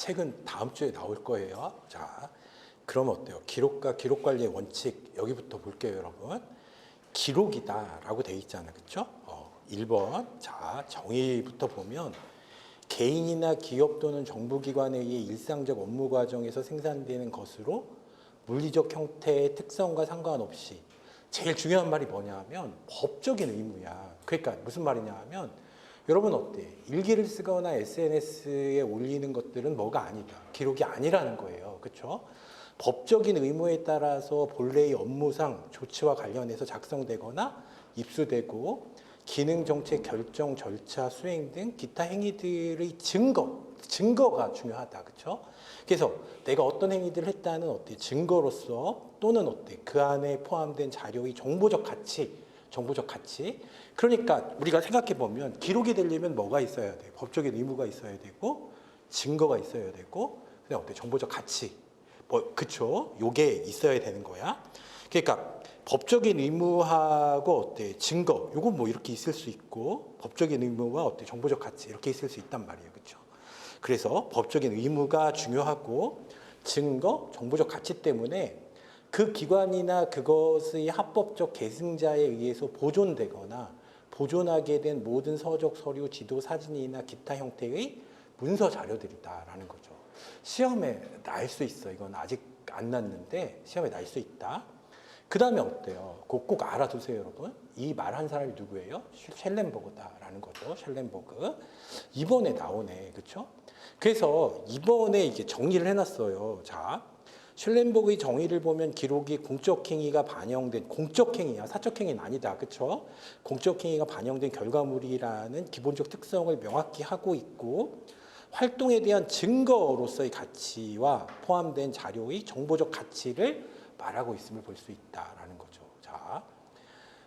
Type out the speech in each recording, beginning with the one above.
책은 다음 주에 나올 거예요. 자, 그럼 어때요? 기록과 기록 관리의 원칙 여기부터 볼게요, 여러분. 기록이다라고 돼 있잖아요, 그렇죠? 1번. 자, 정의부터 보면 개인이나 기업 또는 정부기관에 의해 일상적 업무 과정에서 생산되는 것으로 물리적 형태의 특성과 상관없이 제일 중요한 말이 뭐냐 하면 법적인 의무야. 그러니까 무슨 말이냐 하면 여러분 어때? 일기를 쓰거나 SNS에 올리는 것들은 뭐가 아니다. 기록이 아니라는 거예요. 그렇죠? 법적인 의무에 따라서 본래의 업무상 조치와 관련해서 작성되거나 입수되고 기능 정책 결정 절차 수행 등 기타 행위들의 증거가 중요하다. 그렇죠? 그래서 내가 어떤 행위들을 했다는 어때? 증거로서 또는 어때? 그 안에 포함된 자료의 정보적 가치. 그러니까 우리가 생각해 보면 기록이 되려면 뭐가 있어야 돼? 법적인 의무가 있어야 되고 증거가 있어야 되고 그다음 어때? 정보적 가치. 그쵸? 요게 있어야 되는 거야. 그러니까 법적인 의무하고 어때? 증거. 요건 뭐 이렇게 있을 수 있고 법적인 의무와 어때? 정보적 가치 이렇게 있을 수 있단 말이에요. 그렇죠? 그래서 법적인 의무가 중요하고 증거, 정보적 가치 때문에 그 기관이나 그것의 합법적 계승자에 의해서 보존되거나 보존하게 된 모든 서적, 서류, 지도, 사진이나 기타 형태의 문서 자료들이다라는 거죠. 시험에 날 수 있어. 이건 아직 안 났는데 시험에 날 수 있다. 그 다음에 어때요? 꼭 알아두세요, 여러분. 이 말한 사람이 누구예요? 셸렌버그다라는 거죠. 셸렌버그. 이번에 나오네, 그렇죠? 그래서 이번에 이제 정리를 해놨어요. 자, 슐렌버그의 정의를 보면 기록이 공적 행위가 반영된 공적 행위야. 사적 행위는 아니다. 그렇죠? 공적 행위가 반영된 결과물이라는 기본적 특성을 명확히 하고 있고 활동에 대한 증거로서의 가치와 포함된 자료의 정보적 가치를 말하고 있음을 볼 수 있다라는 거죠. 자,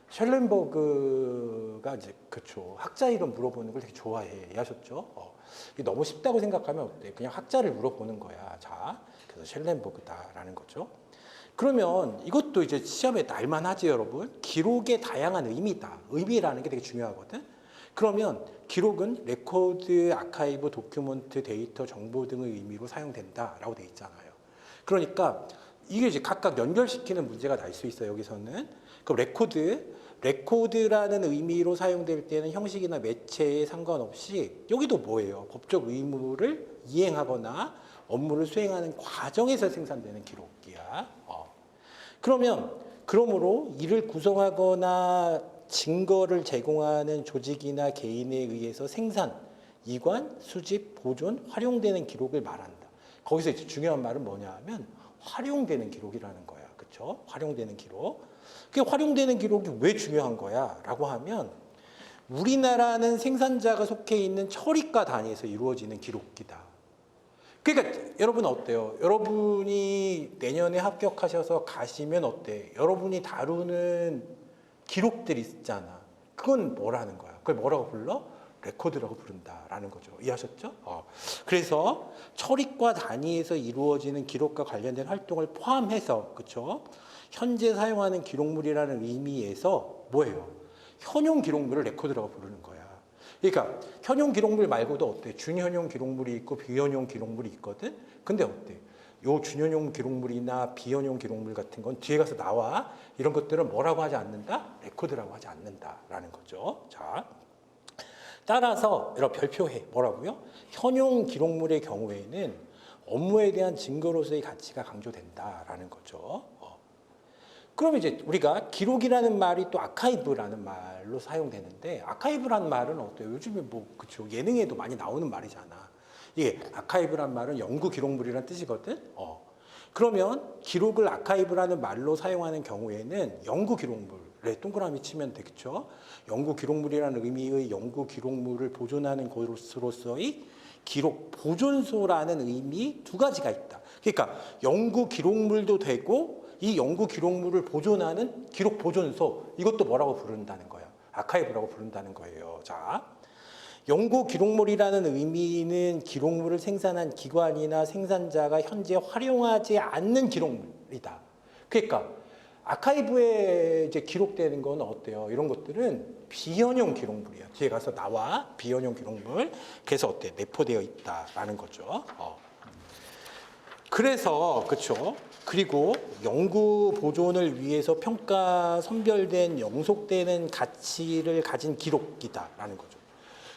셜렌버그가 이제 그렇죠. 학자 이름 물어보는 걸 되게 좋아해. 이해하셨죠? 이게 너무 쉽다고 생각하면 어때? 그냥 학자를 물어보는 거야. 자, 그래서 셜렌버그다라는 거죠. 그러면 이것도 이제 시험에 날만하지, 여러분. 기록의 다양한 의미다. 의미라는 게 되게 중요하거든. 그러면 기록은 레코드, 아카이브, 도큐먼트, 데이터, 정보 등의 의미로 사용된다라고 돼 있잖아요. 그러니까 이게 이제 각각 연결시키는 문제가 날 수 있어요. 여기서는. 그럼 레코드라는 의미로 사용될 때는 형식이나 매체에 상관없이 여기도 뭐예요? 법적 의무를 이행하거나 업무를 수행하는 과정에서 생산되는 기록이야. 그러므로 이를 구성하거나 증거를 제공하는 조직이나 개인에 의해서 생산, 이관, 수집, 보존, 활용되는 기록을 말한다. 거기서 이제 중요한 말은 뭐냐 하면 활용되는 기록이라는 거야. 그렇죠? 활용되는 기록. 그 활용되는 기록이 왜 중요한 거야? 라고 하면 우리나라는 생산자가 속해 있는 처리과 단위에서 이루어지는 기록이다. 그러니까 여러분 어때요? 여러분이 내년에 합격하셔서 가시면 어때? 여러분이 다루는 기록들이 있잖아. 그건 뭐라는 거야? 그걸 뭐라고 불러? 레코드라고 부른다라는 거죠. 이해하셨죠? 그래서 처리과 단위에서 이루어지는 기록과 관련된 활동을 포함해서 그렇죠? 현재 사용하는 기록물이라는 의미에서 뭐예요? 현용 기록물을 레코드라고 부르는 거야. 그러니까 현용 기록물 말고도 어때? 준현용 기록물이 있고 비현용 기록물이 있거든. 근데 어때? 요 준현용 기록물이나 비현용 기록물 같은 건 뒤에 가서 나와. 이런 것들은 뭐라고 하지 않는다? 레코드라고 하지 않는다라는 거죠. 자, 따라서 여러분 별표해. 뭐라고요? 현용 기록물의 경우에는 업무에 대한 증거로서의 가치가 강조된다라는 거죠. 그럼 이제 우리가 기록이라는 말이 또 아카이브라는 말로 사용되는데 아카이브라는 말은 어때요? 요즘에 뭐 그쵸 예능에도 많이 나오는 말이잖아. 이게 아카이브란 말은 연구 기록물이라는 뜻이거든. 그러면 기록을 아카이브라는 말로 사용하는 경우에는 연구 기록물에 동그라미 치면 되겠죠. 연구 기록물이라는 의미의 연구 기록물을 보존하는 곳으로서의 기록 보존소라는 의미 두 가지가 있다. 그러니까 연구 기록물도 되고 이 연구 기록물을 보존하는 기록 보존소 이것도 뭐라고 부른다는 거야? 아카이브라고 부른다는 거예요. 자, 연구 기록물이라는 의미는 기록물을 생산한 기관이나 생산자가 현재 활용하지 않는 기록물이다. 그러니까 아카이브에 이제 기록되는 건 어때요? 이런 것들은 비현용 기록물이야. 뒤에 가서 나와 비현용 기록물. 그래서 어때? 내포되어 있다라는 거죠. 그래서 그렇죠. 그리고 연구 보존을 위해서 평가 선별된 영속되는 가치를 가진 기록이다라는 거죠.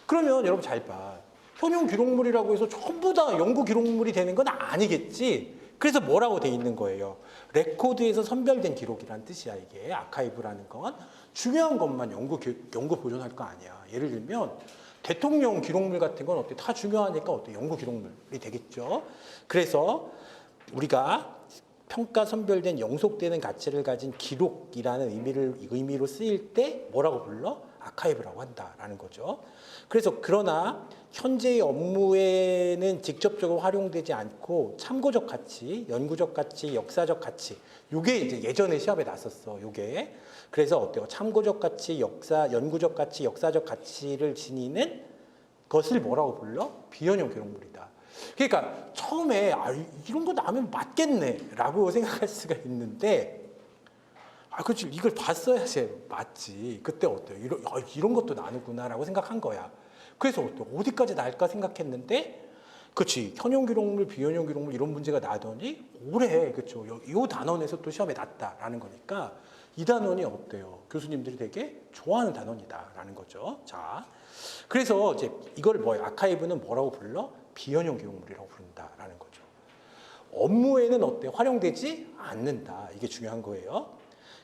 그러면 여러분 잘 봐. 현용 기록물이라고 해서 전부 다 연구 기록물이 되는 건 아니겠지. 그래서 뭐라고 돼 있는 거예요? 레코드에서 선별된 기록이란 뜻이야. 이게 아카이브라는 건 중요한 것만 연구 보존할 거 아니야. 예를 들면 대통령 기록물 같은 건 어때? 다 중요하니까 어때? 연구 기록물이 되겠죠. 그래서 우리가 평가 선별된 영속되는 가치를 가진 기록이라는 의미로 쓰일 때 뭐라고 불러? 아카이브라고 한다라는 거죠. 그래서 그러나 현재의 업무에는 직접적으로 활용되지 않고 참고적 가치, 연구적 가치, 역사적 가치 요게 이제 예전에 시험에 났었어. 요게 그래서 어때요? 참고적 가치, 연구적 가치, 역사적 가치를 지니는 것을 뭐라고 불러? 비현용 기록물이다. 그러니까 처음에 이런 거 나면 맞겠네라고 생각할 수가 있는데 그렇지 이걸 봤어야지 맞지. 그때 어때요? 이런 것도 나누구나라고 생각한 거야. 그래서 어때요? 어디까지 날까 생각했는데 그렇지 현용 기록물, 비현용 기록물 이런 문제가 나더니 올해 그렇죠. 이 단원에서 또 시험에 났다라는 거니까 이 단원이 어때요? 교수님들이 되게 좋아하는 단원이다라는 거죠. 자, 그래서 이제 이걸 아카이브는 뭐라고 불러? 비현용 기록물이라고 부른다라는 거죠. 업무에는 어때? 활용되지 않는다. 이게 중요한 거예요.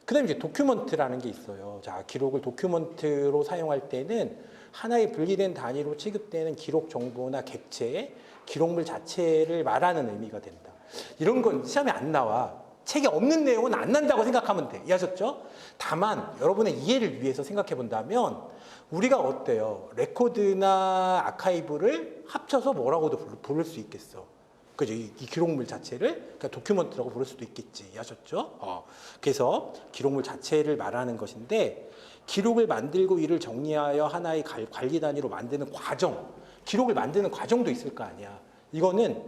그다음에 이제 도큐먼트라는 게 있어요. 자, 기록을 도큐먼트로 사용할 때는 하나의 분리된 단위로 취급되는 기록 정보나 객체, 기록물 자체를 말하는 의미가 된다. 이런 건 시험에 안 나와. 책에 없는 내용은 안 난다고 생각하면 돼. 이해하셨죠? 다만 여러분의 이해를 위해서 생각해 본다면 우리가 어때요? 레코드나 아카이브를 합쳐서 뭐라고도 부를 수 있겠어. 그죠? 이 기록물 자체를 그러니까 도큐먼트라고 부를 수도 있겠지. 이해하셨죠? 그래서 기록물 자체를 말하는 것인데 기록을 만들고 이를 정리하여 하나의 관리 단위로 만드는 과정, 기록을 만드는 과정도 있을 거 아니야. 이거는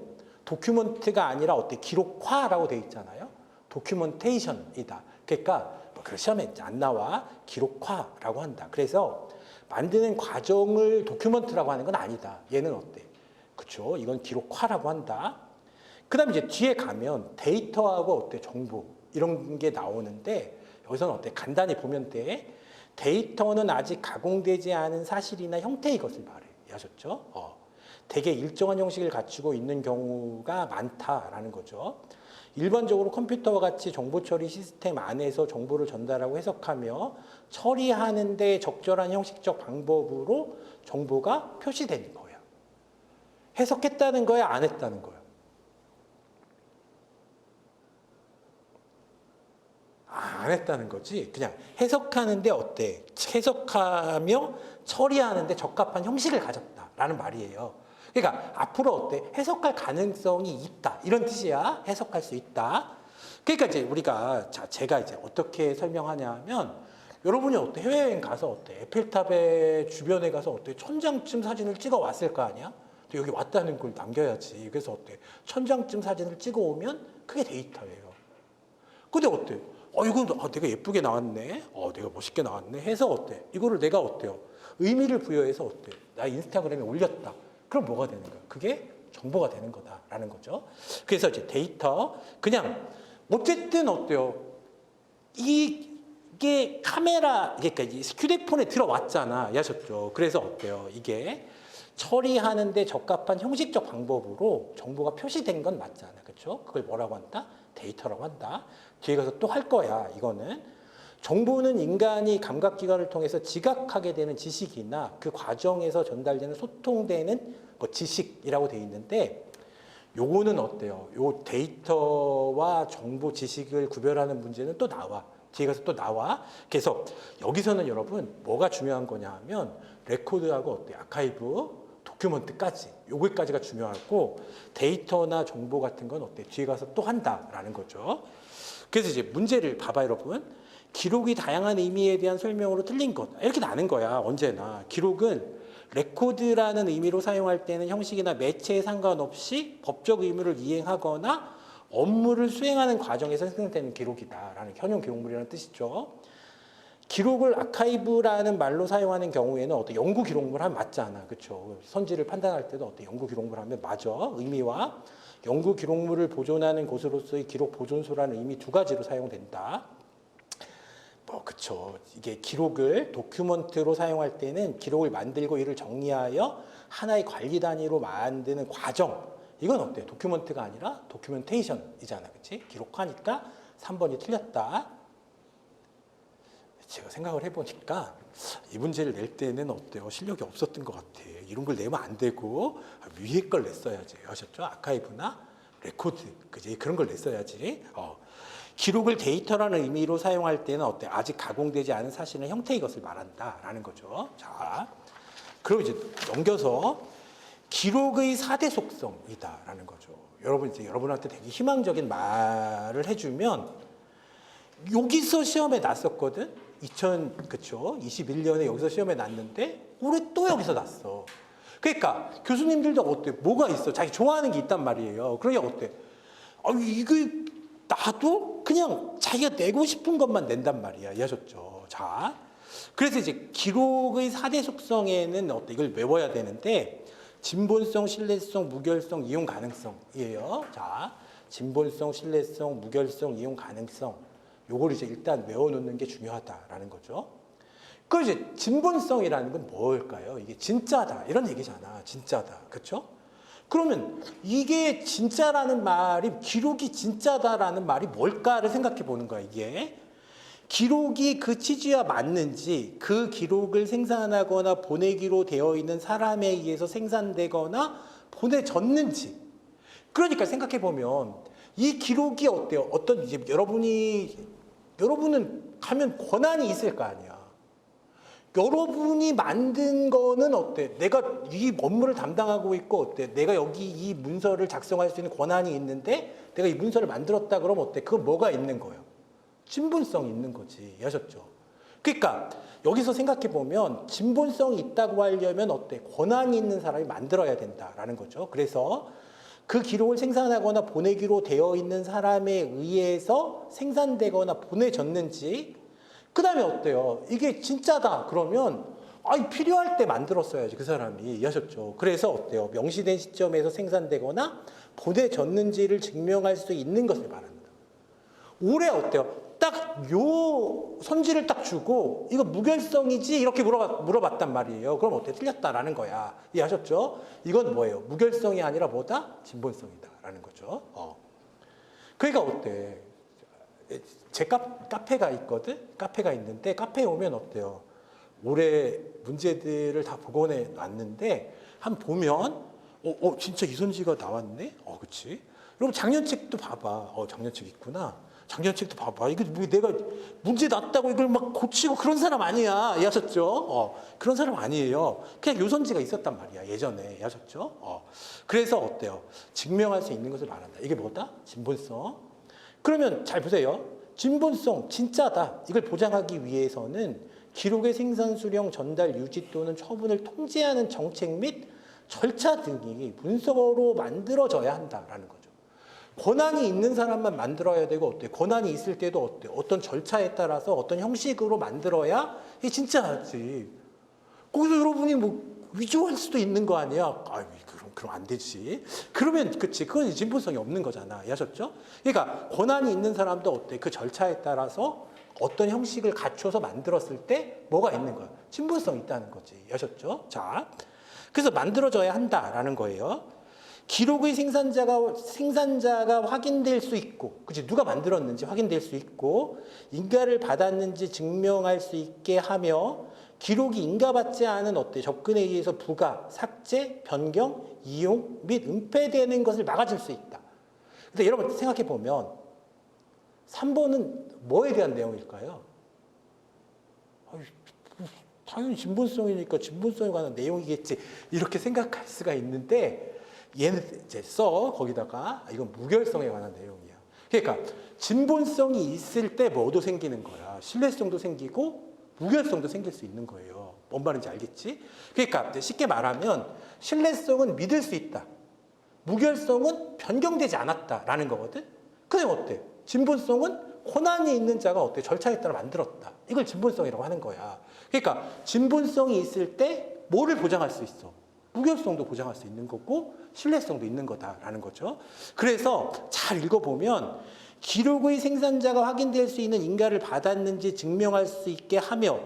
도큐먼트가 아니라 기록화라고 돼 있잖아요. 도큐먼테이션이다. 그러니까 그 시험에 안 나와 기록화라고 한다. 그래서 만드는 과정을 도큐먼트라고 하는 건 아니다. 얘는 어때? 그렇죠? 이건 기록화라고 한다. 그다음에 이제 뒤에 가면 데이터하고 정보 이런 게 나오는데 여기서는 간단히 보면 돼. 데이터는 아직 가공되지 않은 사실이나 형태의 것을 말해. 이해하셨죠? 대개 일정한 형식을 갖추고 있는 경우가 많다라는 거죠. 일반적으로 컴퓨터와 같이 정보 처리 시스템 안에서 정보를 전달하고 해석하며 처리하는 데 적절한 형식적 방법으로 정보가 표시되는 거야. 해석했다는 거야, 안 했다는 거야? 안 했다는 거지. 그냥 해석하는데 어때? 해석하며 처리하는데 적합한 형식을 가졌다라는 말이에요. 그러니까 앞으로 어때? 해석할 가능성이 있다. 이런 뜻이야. 해석할 수 있다. 그러니까 이제 우리가 제가 이제 어떻게 설명하냐면 여러분이 어때? 해외여행 가서 어때? 에펠탑의 주변에 가서 어때? 천장쯤 사진을 찍어 왔을 거 아니야? 여기 왔다는 걸 남겨야지. 그래서 어때? 천장쯤 사진을 찍어 오면 그게 데이터예요. 근데 어때? 이건 내가 예쁘게 나왔네. 내가 멋있게 나왔네. 해서 어때? 이거를 내가 어때요? 의미를 부여해서 어때? 나 인스타그램에 올렸다. 그럼 뭐가 되는 거야? 그게 정보가 되는 거다라는 거죠. 그래서 이제 데이터 그냥 어쨌든 어때요? 이게 카메라 그러니까 휴대폰에 들어왔잖아. 아셨죠? 그래서 어때요? 이게 처리하는데 적합한 형식적 방법으로 정보가 표시된 건 맞잖아. 그렇죠? 그걸 뭐라고 한다? 데이터라고 한다. 뒤에 가서 또 할 거야. 이거는 정보는 인간이 감각기관을 통해서 지각하게 되는 지식이나 그 과정에서 전달되는 소통되는 지식이라고 돼 있는데 요거는 어때요? 요 데이터와 정보 지식을 구별하는 문제는 또 나와. 뒤에 가서 또 나와. 그래서 여기서는 여러분 뭐가 중요한 거냐 하면 레코드하고 어때? 아카이브, 도큐먼트까지 요거까지가 중요하고 데이터나 정보 같은 건 어때? 뒤에 가서 또 한다라는 거죠. 그래서 이제 문제를 봐봐 여러분. 기록이 다양한 의미에 대한 설명으로 틀린 것 이렇게 나는 거야. 언제나 기록은 레코드라는 의미로 사용할 때는 형식이나 매체에 상관없이 법적 의무를 이행하거나 업무를 수행하는 과정에서 생성되는 기록이다라는 현용 기록물이라는 뜻이죠. 기록을 아카이브라는 말로 사용하는 경우에는 어떤 연구 기록물 하면 맞지 않아. 그렇죠? 선지를 판단할 때도 어떤 연구 기록물 하면 맞아. 의미와 연구 기록물을 보존하는 곳으로서의 기록 보존소라는 의미 두 가지로 사용된다. 그쵸. 이게 기록을 도큐먼트로 사용할 때는 기록을 만들고 이를 정리하여 하나의 관리 단위로 만드는 과정. 이건 어때요? 도큐먼트가 아니라 도큐멘테이션이잖아. 그치? 기록하니까 3번이 틀렸다. 제가 생각을 해보니까 이 문제를 낼 때는 어때요? 실력이 없었던 것 같아. 이런 걸 내면 안 되고 위에 걸 냈어야지. 아셨죠? 아카이브나 레코드. 그지? 그런 걸 냈어야지. 기록을 데이터라는 의미로 사용할 때는 어때? 아직 가공되지 않은 사실의 형태의 것을 말한다라는 거죠. 자, 그럼 이제 넘겨서 기록의 4대 속성이다라는 거죠. 여러분 이제 여러분한테 되게 희망적인 말을 해주면 여기서 시험에 났었거든. 그쵸? 21년에 여기서 시험에 났는데 올해 또 여기서 났어. 그러니까 교수님들도 어때? 뭐가 있어? 자기 좋아하는 게 있단 말이에요. 그러니까 어때? 이거 나도 그냥 자기가 내고 싶은 것만 낸단 말이야. 이해하셨죠? 자, 그래서 이제 기록의 4대 속성에는 어때? 이걸 외워야 되는데 진본성, 신뢰성, 무결성, 이용 가능성이에요. 자, 진본성, 신뢰성, 무결성, 이용 가능성. 요걸 이제 일단 외워놓는 게 중요하다라는 거죠. 그 이제 진본성이라는 건 뭘까요? 이게 진짜다 이런 얘기잖아. 진짜다, 그렇죠? 그러면 이게 진짜라는 말이 기록이 진짜다라는 말이 뭘까를 생각해 보는 거야. 이게 기록이 그 취지와 맞는지, 그 기록을 생산하거나 보내기로 되어 있는 사람에 의해서 생산되거나 보내졌는지. 그러니까 생각해 보면 이 기록이 어때요? 어떤 이제 여러분은 가면 권한이 있을 거 아니야. 여러분이 만든 거는 어때? 내가 이 업무를 담당하고 있고 어때? 내가 여기 이 문서를 작성할 수 있는 권한이 있는데 내가 이 문서를 만들었다 그러면 어때? 그건 뭐가 있는 거예요? 진본성이 있는 거지. 아셨죠? 그러니까 여기서 생각해 보면 진본성이 있다고 하려면 어때? 권한이 있는 사람이 만들어야 된다라는 거죠. 그래서 그 기록을 생산하거나 보내기로 되어 있는 사람에 의해서 생산되거나 보내졌는지, 그 다음에 어때요? 이게 진짜다 그러면 필요할 때 만들었어야지 그 사람이. 이해하셨죠? 그래서 어때요? 명시된 시점에서 생산되거나 보내졌는지를 증명할 수 있는 것을 말합니다. 올해 어때요? 딱 요 선지를 딱 주고 이거 무결성이지 이렇게 물어봤단 말이에요. 그럼 어때? 틀렸다라는 거야. 이해하셨죠? 이건 뭐예요? 무결성이 아니라 뭐다? 진본성이다라는 거죠. 그러니까 어때? 제 카페가 있거든? 카페가 있는데 카페에 오면 어때요? 올해 문제들을 다 복원해 놨는데 한번 보면 진짜 이선지가 나왔네? 그치? 여러분 작년 책도 봐봐. 작년 책 있구나. 작년 책도 봐봐. 이거 내가 문제 났다고 이걸 막 고치고 그런 사람 아니야. 이해하셨죠? 그런 사람 아니에요. 그냥 요선지가 있었단 말이야. 예전에. 이해하셨죠? 그래서 어때요? 증명할 수 있는 것을 말한다. 이게 뭐다? 진본성. 그러면 잘 보세요. 진본성, 진짜다. 이걸 보장하기 위해서는 기록의 생산, 수령, 전달, 유지 또는 처분을 통제하는 정책 및 절차 등이 문서로 만들어져야 한다라는 거죠. 권한이 있는 사람만 만들어야 되고 어때? 권한이 있을 때도 어때? 어떤 절차에 따라서 어떤 형식으로 만들어야 이게 진짜지. 거기서 여러분이 뭐 위조할 수도 있는 거 아니야? 그럼 안 되지. 그러면 그치? 그건 진본성이 없는 거잖아. 이해하셨죠? 그러니까 권한이 있는 사람도 어때? 그 절차에 따라서 어떤 형식을 갖춰서 만들었을 때 뭐가 있는 거야? 진본성이 있다는 거지. 이해하셨죠? 자, 그래서 만들어져야 한다라는 거예요. 기록의 생산자가 확인될 수 있고, 그치? 누가 만들었는지 확인될 수 있고, 인가를 받았는지 증명할 수 있게 하며, 기록이 인가받지 않은 접근에 의해서 부가, 삭제, 변경, 이용 및 은폐되는 것을 막아줄 수 있다. 근데 여러분 생각해 보면 3번은 뭐에 대한 내용일까요? 당연히 진본성이니까 진본성에 관한 내용이겠지. 이렇게 생각할 수가 있는데 얘는 이제 거기다가 이건 무결성에 관한 내용이야. 그러니까 진본성이 있을 때 뭐도 생기는 거야. 신뢰성도 생기고 무결성도 생길 수 있는 거예요. 뭔 말인지 알겠지? 그러니까 쉽게 말하면 신뢰성은 믿을 수 있다. 무결성은 변경되지 않았다라는 거거든. 그럼 어때? 진본성은 권한이 있는 자가 어때? 절차에 따라 만들었다. 이걸 진본성이라고 하는 거야. 그러니까 진본성이 있을 때 뭐를 보장할 수 있어? 무결성도 보장할 수 있는 거고 신뢰성도 있는 거다라는 거죠. 그래서 잘 읽어보면 기록의 생산자가 확인될 수 있는 인가를 받았는지 증명할 수 있게 하며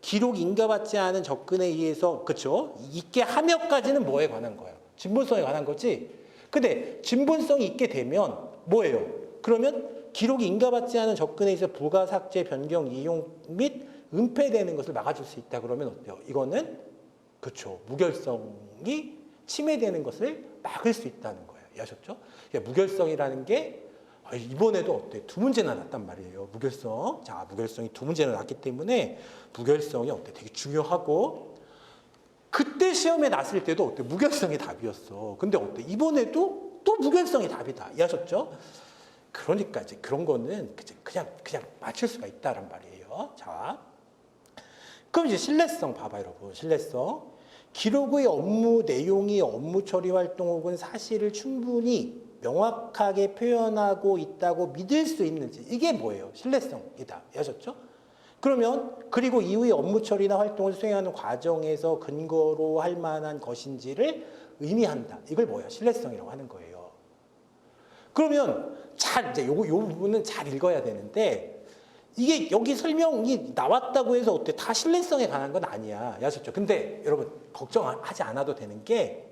기록 인가받지 않은 접근에 의해서 그렇죠? 있게 하며까지는 뭐에 관한 거야? 진본성에 관한 거지. 근데 진본성이 있게 되면 뭐예요? 그러면 기록이 인가받지 않은 접근에 의해서 부가, 삭제, 변경, 이용 및 은폐되는 것을 막아줄 수 있다. 그러면 어때요? 이거는 그렇죠. 무결성이 침해되는 것을 막을 수 있다는 거예요. 이해하셨죠? 그러니까 무결성이라는 게 이번에도 어때? 두 문제나 났단 말이에요. 무결성. 자, 무결성이 두 문제나 났기 때문에 무결성이 어때? 되게 중요하고 그때 시험에 났을 때도 어때? 무결성이 답이었어. 근데 어때? 이번에도 또 무결성이 답이다. 이해하셨죠? 그러니까 이제 그런 거는 그냥 맞출 수가 있다란 말이에요. 자, 그럼 이제 신뢰성 봐봐 여러분. 신뢰성. 기록의 업무 내용이 업무 처리 활동 혹은 사실을 충분히 명확하게 표현하고 있다고 믿을 수 있는지 이게 뭐예요? 신뢰성이다. 아셨죠? 그러면 그리고 이후의 업무 처리나 활동을 수행하는 과정에서 근거로 할 만한 것인지를 의미한다. 이걸 뭐야? 신뢰성이라고 하는 거예요. 그러면 잘 이제 요 부분은 잘 읽어야 되는데 이게 여기 설명이 나왔다고 해서 어때? 다 신뢰성에 관한 건 아니야. 아셨죠? 근데 여러분 걱정하지 않아도 되는 게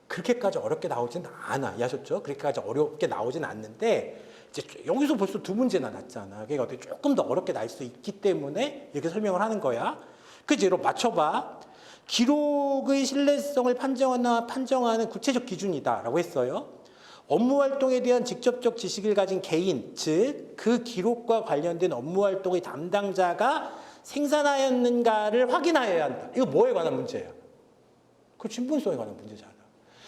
그렇게까지 어렵게 나오진 않아. 아셨죠? 그렇게까지 어렵게 나오진 않는데 이제 여기서 벌써 두 문제나 났잖아. 그러니까 어떻게 조금 더 어렵게 날 수 있기 때문에 이렇게 설명을 하는 거야. 그지? 여러분 맞춰봐. 기록의 신뢰성을 판정하는 구체적 기준이다라고 했어요. 업무 활동에 대한 직접적 지식을 가진 개인, 즉 그 기록과 관련된 업무 활동의 담당자가 생산하였는가를 확인하여야 한다. 이거 뭐에 관한 문제야? 그 진본성에 관한 문제잖아.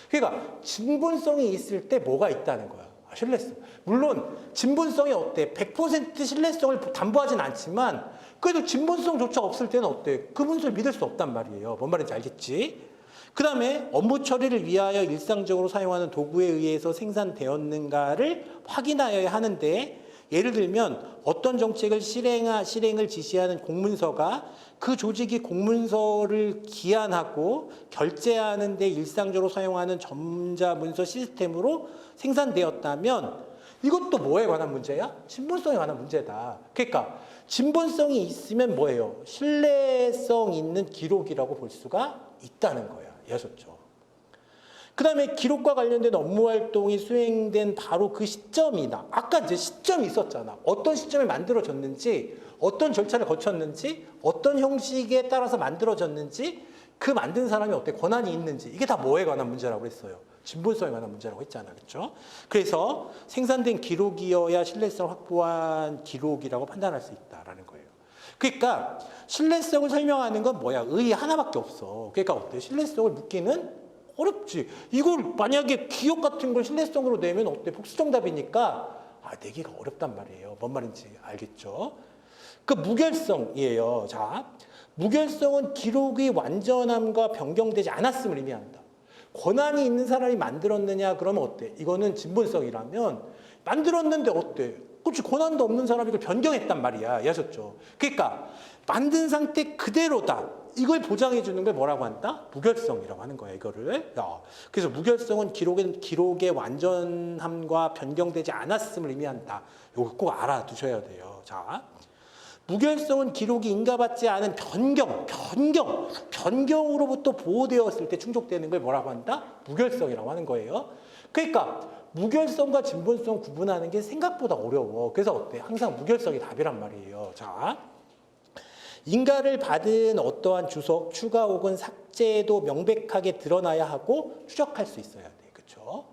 그러니까 진본성이 있을 때 뭐가 있다는 거야? 신뢰성. 물론 진본성이 어때? 100% 신뢰성을 담보하진 않지만 그래도 진본성조차 없을 때는 어때? 그 문서를 믿을 수 없단 말이에요. 뭔 말인지 알겠지? 그 다음에 업무 처리를 위하여 일상적으로 사용하는 도구에 의해서 생산되었는가를 확인하여야 하는데 예를 들면 어떤 정책을 실행을 지시하는 공문서가 그 조직이 공문서를 기한하고 결제하는 데 일상적으로 사용하는 전자문서 시스템으로 생산되었다면 이것도 뭐에 관한 문제야? 진본성에 관한 문제다. 그러니까 진본성이 있으면 뭐예요? 신뢰성 있는 기록이라고 볼 수가 있다는 거야. 이해하셨죠? 그 다음에 기록과 관련된 업무 활동이 수행된 바로 그 시점이나 아까 이제 시점이 있었잖아. 어떤 시점에 만들어졌는지 어떤 절차를 거쳤는지 어떤 형식에 따라서 만들어졌는지 그 만든 사람이 어때 권한이 있는지 이게 다 뭐에 관한 문제라고 했어요. 진본성에 관한 문제라고 했잖아. 그렇죠? 그래서 생산된 기록이어야 신뢰성을 확보한 기록이라고 판단할 수 있다라는 거예요. 그러니까 신뢰성을 설명하는 건 뭐야? 의 하나밖에 없어. 그러니까 어때? 신뢰성을 묻기는 어렵지. 이걸 만약에 기억 같은 걸 신뢰성으로 내면 어때? 복수정답이니까 내기가 어렵단 말이에요. 뭔 말인지 알겠죠? 그 무결성이에요. 자, 무결성은 기록의 완전함과 변경되지 않았음을 의미한다. 권한이 있는 사람이 만들었느냐 그러면 어때? 이거는 진본성이라면 만들었는데 어때? 그렇지, 권한도 없는 사람이 이걸 변경했단 말이야. 이해하셨죠? 그러니까 만든 상태 그대로다. 이걸 보장해 주는 걸 뭐라고 한다? 무결성이라고 하는 거야, 이거를. 그래서 무결성은 기록의 완전함과 변경되지 않았음을 의미한다. 이거 꼭 알아두셔야 돼요. 자, 무결성은 기록이 인가받지 않은 변경으로부터 보호되었을 때 충족되는 걸 뭐라고 한다? 무결성이라고 하는 거예요. 그러니까 무결성과 진본성 구분하는 게 생각보다 어려워. 그래서 어때? 항상 무결성이 답이란 말이에요. 자, 인가를 받은 어떠한 주석, 추가 혹은 삭제도 명백하게 드러나야 하고 추적할 수 있어야 돼. 그렇죠?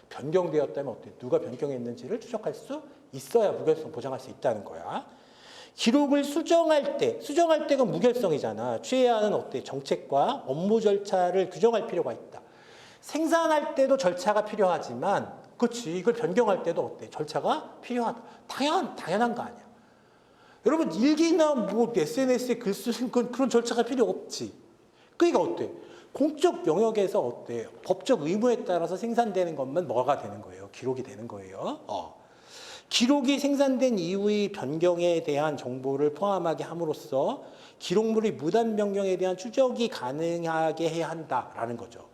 변경되었다면 어때? 누가 변경했는지를 추적할 수 있어야 무결성 보장할 수 있다는 거야. 기록을 수정할 때가 무결성이잖아. 취해야 하는 어때? 정책과 업무 절차를 규정할 필요가 있다. 생산할 때도 절차가 필요하지만, 그렇지, 이걸 변경할 때도 어때? 절차가 필요하다. 당연한 거 아니야. 여러분, 일기나 뭐 SNS에 글 쓰는 건 그런 절차가 필요 없지. 그러니까 어때? 공적 영역에서 어때? 법적 의무에 따라서 생산되는 것만 뭐가 되는 거예요? 기록이 되는 거예요. 기록이 생산된 이후의 변경에 대한 정보를 포함하게 함으로써 기록물의 무단 변경에 대한 추적이 가능하게 해야 한다라는 거죠.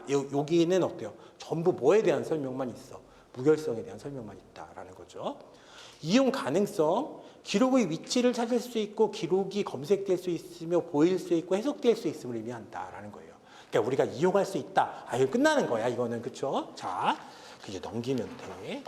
여기는 어때요? 전부 뭐에 대한 설명만 있어? 무결성에 대한 설명만 있다라는 거죠. 이용 가능성, 기록의 위치를 찾을 수 있고 기록이 검색될 수 있으며 보일 수 있고 해석될 수 있음을 의미한다라는 거예요. 그러니까 우리가 이용할 수 있다. 이거 끝나는 거야. 이거는 그렇죠? 자, 이제 넘기면 돼.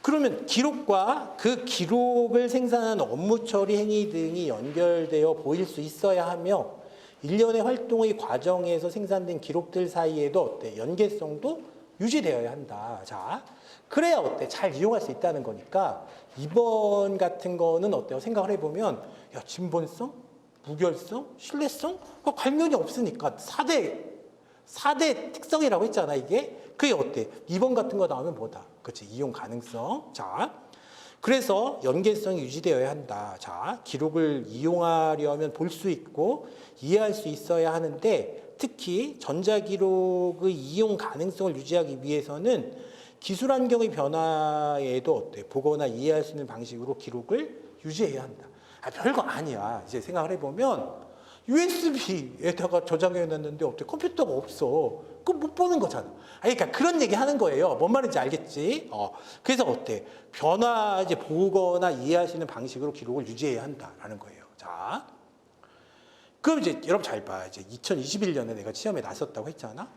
그러면 기록과 그 기록을 생산하는 업무 처리 행위 등이 연결되어 보일 수 있어야 하며 일련의 활동의 과정에서 생산된 기록들 사이에도 어때? 연계성도 유지되어야 한다. 자, 그래야 어때? 잘 이용할 수 있다는 거니까 2번 같은 거는 어때요? 생각을 해보면 야, 진본성, 무결성, 신뢰성? 관련이 없으니까 4대 특성이라고 했잖아, 이게. 그게 어때? 2번 같은 거 나오면 뭐다? 그렇지, 이용 가능성. 자, 그래서 연계성이 유지되어야 한다. 자, 기록을 이용하려면 볼 수 있고 이해할 수 있어야 하는데 특히 전자기록의 이용 가능성을 유지하기 위해서는 기술 환경의 변화에도 어때? 보거나 이해할 수 있는 방식으로 기록을 유지해야 한다. 별거 아니야. 이제 생각을 해보면 USB에다가 저장해 놨는데 어때? 컴퓨터가 없어. 그럼 못 보는 거잖아. 그러니까 그런 얘기 하는 거예요. 뭔 말인지 알겠지? 그래서 어때? 이제 보거나 이해할 수 있는 방식으로 기록을 유지해야 한다라는 거예요. 자, 그럼 이제 여러분 잘 봐. 이제 2021년에 내가 시험에 나섰다고 했잖아.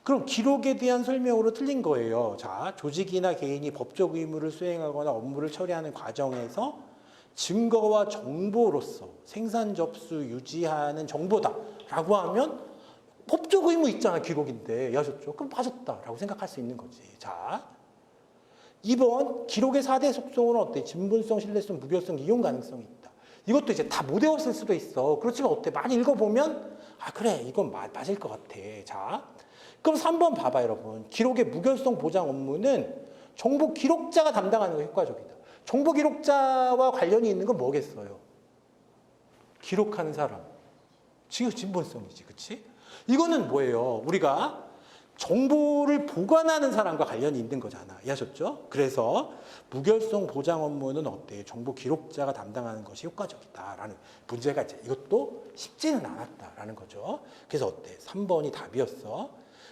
그럼 기록에 대한 설명으로 틀린 거예요. 자, 조직이나 개인이 법적 의무를 수행하거나 업무를 처리하는 과정에서 증거와 정보로서 생산 접수 유지하는 정보다라고 하면 법적 의무 있잖아, 기록인데. 이해하셨죠? 그럼 맞았다라고 생각할 수 있는 거지. 자, 2번 기록의 4대 속성은 어때? 진본성, 신뢰성, 무결성, 이용 가능성이 있다. 이것도 이제 다 못 외웠을 수도 있어. 그렇지만 어때? 많이 읽어보면 그래, 이건 맞을 것 같아. 자, 그럼 3번 봐봐, 여러분. 기록의 무결성 보장 업무는 정보 기록자가 담당하는 게 효과적이다. 정보 기록자와 관련이 있는 건 뭐겠어요? 기록하는 사람. 지금 진본성이지, 그치? 이거는 뭐예요? 우리가 정보를 보관하는 사람과 관련이 있는 거잖아. 이해하셨죠? 그래서 무결성 보장 업무는 어때? 정보 기록자가 담당하는 것이 효과적이다라는 문제가 이제 이것도 쉽지는 않았다라는 거죠. 그래서 어때? 3번이 답이었어.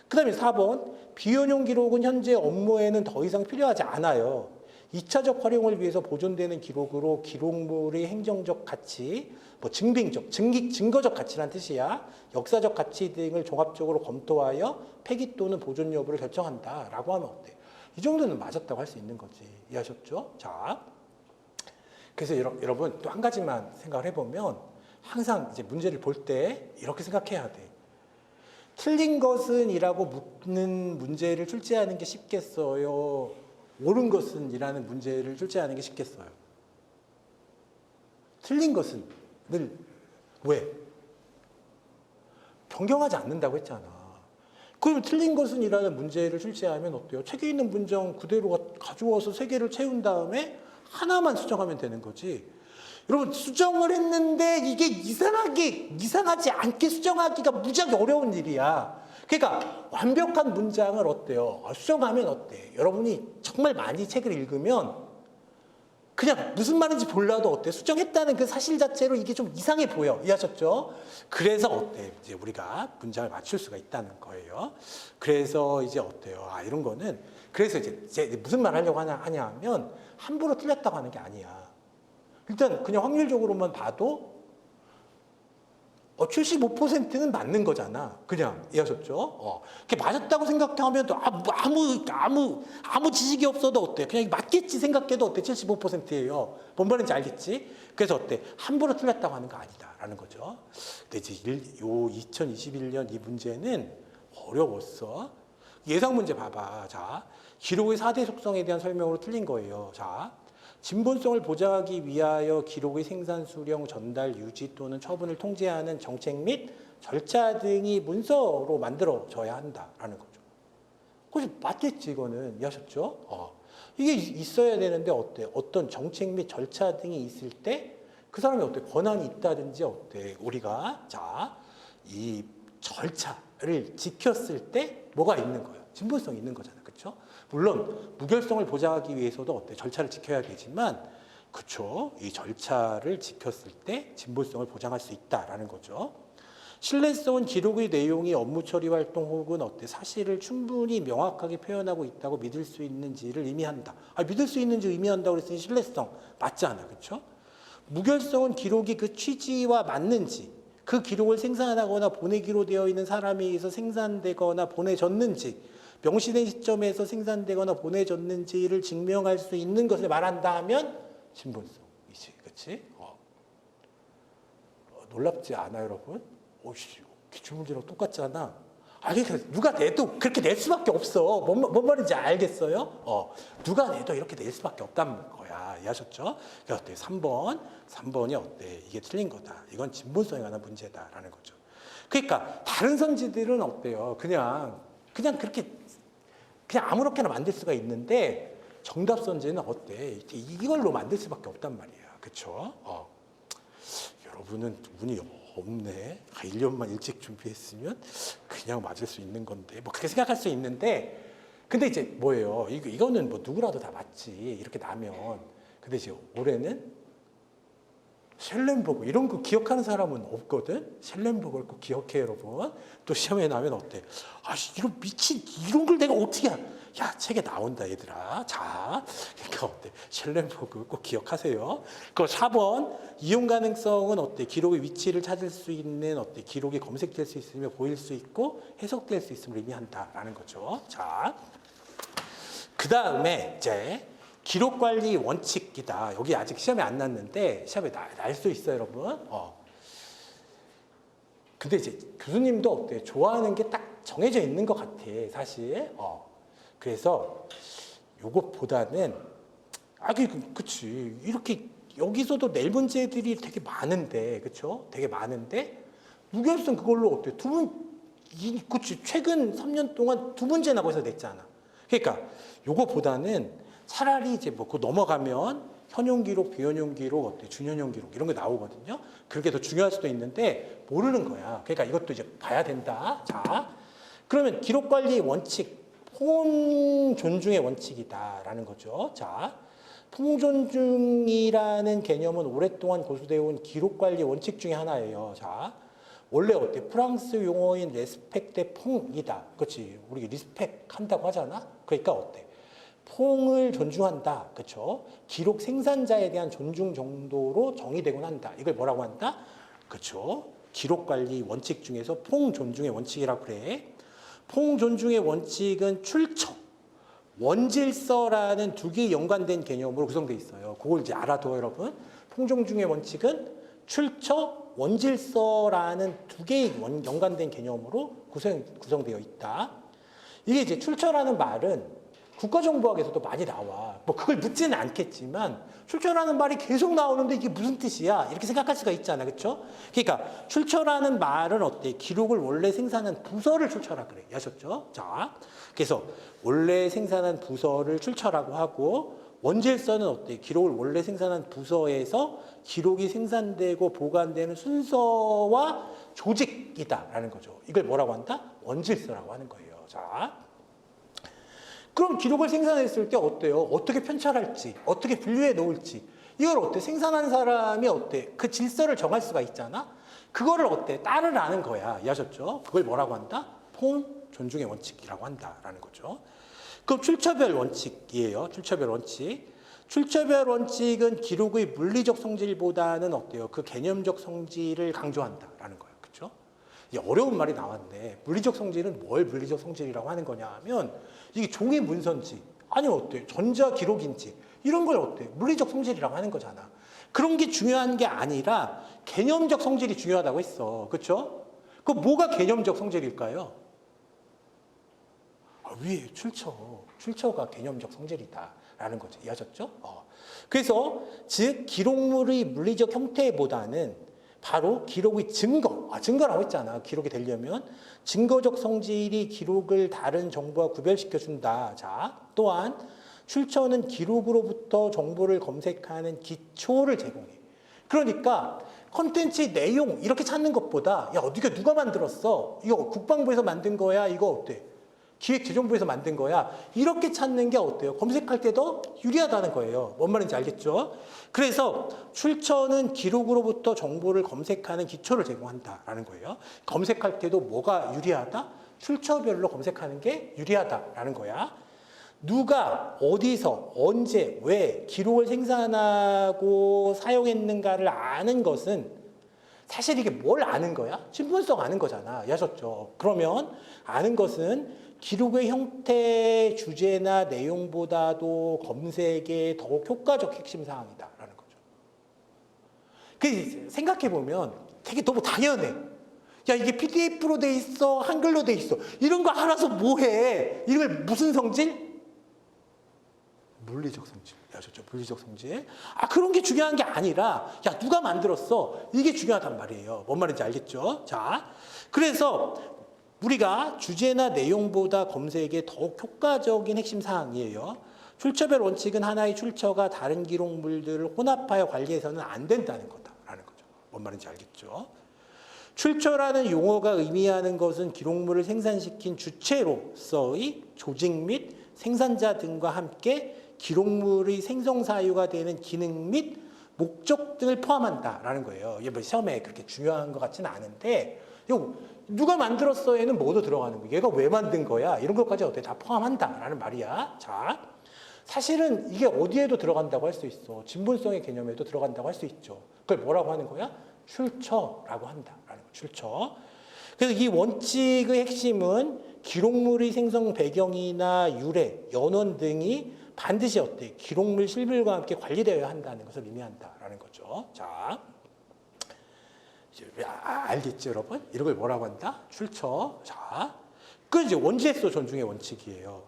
그 다음에 4번, 비원용 기록은 현재 업무에는 더 이상 필요하지 않아요. 2차적 활용을 위해서 보존되는 기록으로 기록물의 행정적 가치, 증거적 가치란 뜻이야. 역사적 가치 등을 종합적으로 검토하여 폐기 또는 보존 여부를 결정한다라고 하면 어때? 이 정도는 맞았다고 할 수 있는 거지. 이해하셨죠? 자, 그래서 여러분 또 한 가지만 생각을 해보면 항상 이제 문제를 볼 때 이렇게 생각해야 돼. 틀린 것은 이라고 묻는 문제를 출제하는 게 쉽겠어요? 옳은 것은 이라는 문제를 출제하는 게 쉽겠어요? 틀린 것은 늘 왜? 변경하지 않는다고 했잖아. 그럼 틀린 것은 이라는 문제를 출제하면 어때요? 책에 있는 문장 그대로 가져와서 3개를 채운 다음에 하나만 수정하면 되는 거지. 여러분, 수정을 했는데 이게 이상하지 않게 수정하기가 무지하게 어려운 일이야. 그러니까 완벽한 문장을 어때요? 수정하면 어때? 여러분이 정말 많이 책을 읽으면 그냥 무슨 말인지 몰라도 어때? 수정했다는 그 사실 자체로 이게 좀 이상해 보여. 이해하셨죠? 그래서 어때? 이제 우리가 문장을 맞출 수가 있다는 거예요. 그래서 이제 어때요? 이런 거는 그래서 이제 무슨 말 하려고 하냐 하면 함부로 틀렸다고 하는 게 아니야. 일단 그냥 확률적으로만 봐도 75%는 맞는 거잖아. 그냥 이해하셨죠? 그게 맞았다고 생각하면 또 아무 지식이 없어도 어때? 그냥 맞겠지 생각해도 어때? 75%예요. 뭔 말인지 알겠지? 그래서 어때? 함부로 틀렸다고 하는 거 아니다라는 거죠. 근데 이제 2021년 이 문제는 어려웠어. 예상 문제 봐봐. 자, 기록의 4대 속성에 대한 설명으로 틀린 거예요. 자, 진본성을 보장하기 위하여 기록의 생산, 수령, 전달, 유지 또는 처분을 통제하는 정책 및 절차 등이 문서로 만들어져야 한다라는 거죠. 그래서 맞겠지, 이거는. 이해하셨죠? 이게 있어야 되는데 어때? 어떤 정책 및 절차 등이 있을 때 그 사람이 어때? 권한이 있다든지 어때? 우리가 자, 이 절차를 지켰을 때 뭐가 있는 거예요? 진본성이 있는 거잖아. 그렇죠? 물론 무결성을 보장하기 위해서도 어때? 절차를 지켜야 되지만 그렇죠? 이 절차를 지켰을 때 진보성을 보장할 수 있다라는 거죠. 신뢰성은 기록의 내용이 업무 처리 활동 혹은 어때 사실을 충분히 명확하게 표현하고 있다고 믿을 수 있는지를 의미한다. 믿을 수 있는지 의미한다고 그랬으니 신뢰성 맞잖아, 그렇죠? 무결성은 기록이 그 취지와 맞는지, 그 기록을 생산하거나 보내기로 되어 있는 사람에 의해서 생산되거나 보내졌는지, 명시된 시점에서 생산되거나 보내졌는지를 증명할 수 있는 것을 말한다 하면 진본성이지, 그렇지? 놀랍지 않아요, 여러분? 오씨, 기출문제랑 똑같잖아. 그러니까 누가 내도 그렇게 낼 수밖에 없어. 뭔 말인지 알겠어요? 누가 내도 이렇게 낼 수밖에 없다는 거야. 이해하셨죠? 그러니까 어때? 3번이 어때? 이게 틀린 거다. 이건 진본성에 관한 문제다라는 거죠. 그러니까 다른 선지들은 어때요? 그냥 그렇게 그냥 아무렇게나 만들 수가 있는데 정답 선지는 어때? 이걸로 만들 수밖에 없단 말이야. 그렇죠? 여러분은 운이 없네. 1년만 일찍 준비했으면 그냥 맞을 수 있는 건데 뭐 그렇게 생각할 수 있는데 근데 이제 뭐예요? 이거는 뭐 누구라도 다 맞지. 이렇게 나면 근데 이제 올해는 셸렌버그 이런 거 기억하는 사람은 없거든. 셸렌버그를 꼭 기억해 여러분. 또 시험에 나면 어때? 이런 미친 이런 걸 내가 어떻게 야 책에 나온다 얘들아. 자, 그러니까 어때? 셸렌버그 꼭 기억하세요. 그 4번 이용 가능성은 어때? 기록의 위치를 찾을 수 있는 어때? 기록이 검색될 수 있으며 보일 수 있고 해석될 수 있음을 의미한다라는 거죠. 자, 그 다음에 이제 기록 관리 원칙이다. 여기 아직 시험에 안 났는데 시험에 날 수 있어요, 여러분. 근데 이제 교수님도 어때? 좋아하는 게 딱 정해져 있는 것 같아, 사실. 그래서 요것보다는 그치. 이렇게 여기서도 낼 문제들이 되게 많은데, 그렇죠? 되게 많은데 무결성 그걸로 어때? 그치. 최근 3년 동안 2문제나 거기서 냈잖아. 그러니까 요거보다는 차라리 이제 뭐 그거 넘어가면 현용 기록, 비현용 기록, 어때? 준현용 기록 이런 게 나오거든요. 그게 더 중요할 수도 있는데 모르는 거야. 그러니까 이것도 이제 봐야 된다. 자, 그러면 기록 관리 원칙, 포용 존중의 원칙이다라는 거죠. 자, 포용 존중이라는 개념은 오랫동안 고수되어 온 기록 관리 원칙 중에 하나예요. 자, 원래 어때? 프랑스 용어인 레스펙 대 퐁이다. 그렇지? 우리 리스펙 한다고 하잖아. 그러니까 어때? 퐁을 존중한다. 그렇죠? 기록 생산자에 대한 존중 정도로 정의되곤 한다. 이걸 뭐라고 한다? 그렇죠? 기록 관리 원칙 중에서 퐁 존중의 원칙이라고 그래. 퐁 존중의 원칙은 출처, 원질서라는 두 개의 연관된 개념으로 구성되어 있어요. 그걸 이제 알아둬요, 여러분. 퐁 존중의 원칙은 출처, 원질서라는 두 개의 연관된 개념으로 구성되어 있다. 이게 이제 출처라는 말은 국가정보학에서도 많이 나와. 뭐 그걸 묻지는 않겠지만 출처라는 말이 계속 나오는데 이게 무슨 뜻이야? 이렇게 생각할 수가 있잖아. 그렇죠? 그러니까 출처라는 말은 어때? 기록을 원래 생산한 부서를 출처라 그래. 아셨죠? 자, 그래서 원래 생산한 부서를 출처라고 하고 원질서는 어때? 기록을 원래 생산한 부서에서 기록이 생산되고 보관되는 순서와 조직이다라는 거죠. 이걸 뭐라고 한다? 원질서라고 하는 거예요. 자, 그럼 기록을 생산했을 때 어때요? 어떻게 편찬할지, 어떻게 분류해 놓을지 이걸 어때? 생산한 사람이 어때? 그 질서를 정할 수가 있잖아. 그거를 어때? 따르라는 거야. 이해하셨죠? 그걸 뭐라고 한다? 퐁 존중의 원칙이라고 한다라는 거죠. 그럼 출처별 원칙이에요. 출처별 원칙. 출처별 원칙은 기록의 물리적 성질보다는 어때요? 그 개념적 성질을 강조한다라는 거예요. 그렇죠? 어려운 말이 나왔네. 물리적 성질은 뭘 물리적 성질이라고 하는 거냐 하면 이게 종이 문서인지 아니면 어때? 전자 기록인지 이런 걸 어때? 물리적 성질이라고 하는 거잖아. 그런 게 중요한 게 아니라 개념적 성질이 중요하다고 했어. 그렇죠? 그 뭐가 개념적 성질일까요? 위에 출처가 개념적 성질이다라는 거죠. 이해하셨죠? 그래서 즉 기록물의 물리적 형태보다는 바로 기록의 증거라고 했잖아. 기록이 되려면 증거적 성질이 기록을 다른 정보와 구별시켜준다. 자, 또한 출처는 기록으로부터 정보를 검색하는 기초를 제공해. 그러니까 컨텐츠 내용 이렇게 찾는 것보다 야, 어디가 누가 만들었어? 이거 국방부에서 만든 거야? 이거 어때? 기획재정부에서 만든 거야. 이렇게 찾는 게 어때요? 검색할 때도 유리하다는 거예요. 뭔 말인지 알겠죠? 그래서 출처는 기록으로부터 정보를 검색하는 기초를 제공한다라는 거예요. 검색할 때도 뭐가 유리하다? 출처별로 검색하는 게 유리하다라는 거야. 누가 어디서 언제 왜 기록을 생산하고 사용했는가를 아는 것은 사실 이게 뭘 아는 거야? 신분성 아는 거잖아. 이해하셨죠? 그러면 아는 것은 기록의 형태, 주제나 내용보다도 검색에 더욱 효과적 핵심 사항이다라는 거죠. 그 생각해 보면 되게 너무 당연해. 야, 이게 PDF로 돼 있어, 한글로 돼 있어. 이런 거 알아서 뭐 해? 이걸 무슨 성질? 물리적 성질. 아셨죠? 물리적 성질. 아, 그런 게 중요한 게 아니라, 야, 누가 만들었어? 이게 중요하단 말이에요. 뭔 말인지 알겠죠? 자, 그래서 우리가 주제나 내용보다 검색에 더욱 효과적인 핵심 사항이에요. 출처별 원칙은 하나의 출처가 다른 기록물들을 혼합하여 관리해서는 안 된다는 거다라는 거죠. 뭔 말인지 알겠죠? 출처라는 용어가 의미하는 것은 기록물을 생산시킨 주체로서의 조직 및 생산자 등과 함께 기록물의 생성 사유가 되는 기능 및 목적 등을 포함한다라는 거예요. 이게 뭐 시험에 그렇게 중요한 것 같지는 않은데, 이거 누가 만들었어에는 뭐도 들어가는 거야. 얘가 왜 만든 거야? 이런 것까지 어떻게 다 포함한다라는 말이야. 자, 사실은 이게 어디에도 들어간다고 할 수 있어. 진본성의 개념에도 들어간다고 할 수 있죠. 그걸 뭐라고 하는 거야? 출처라고 한다라는 거. 출처. 그래서 이 원칙의 핵심은 기록물의 생성 배경이나 유래, 연원 등이 반드시 어때? 기록물 실물과 함께 관리되어야 한다는 것을 의미한다라는 거죠. 자, 알겠죠, 여러분? 이런 걸 뭐라고 한다? 출처. 자, 그건 이제 원질서 존중의 원칙이에요.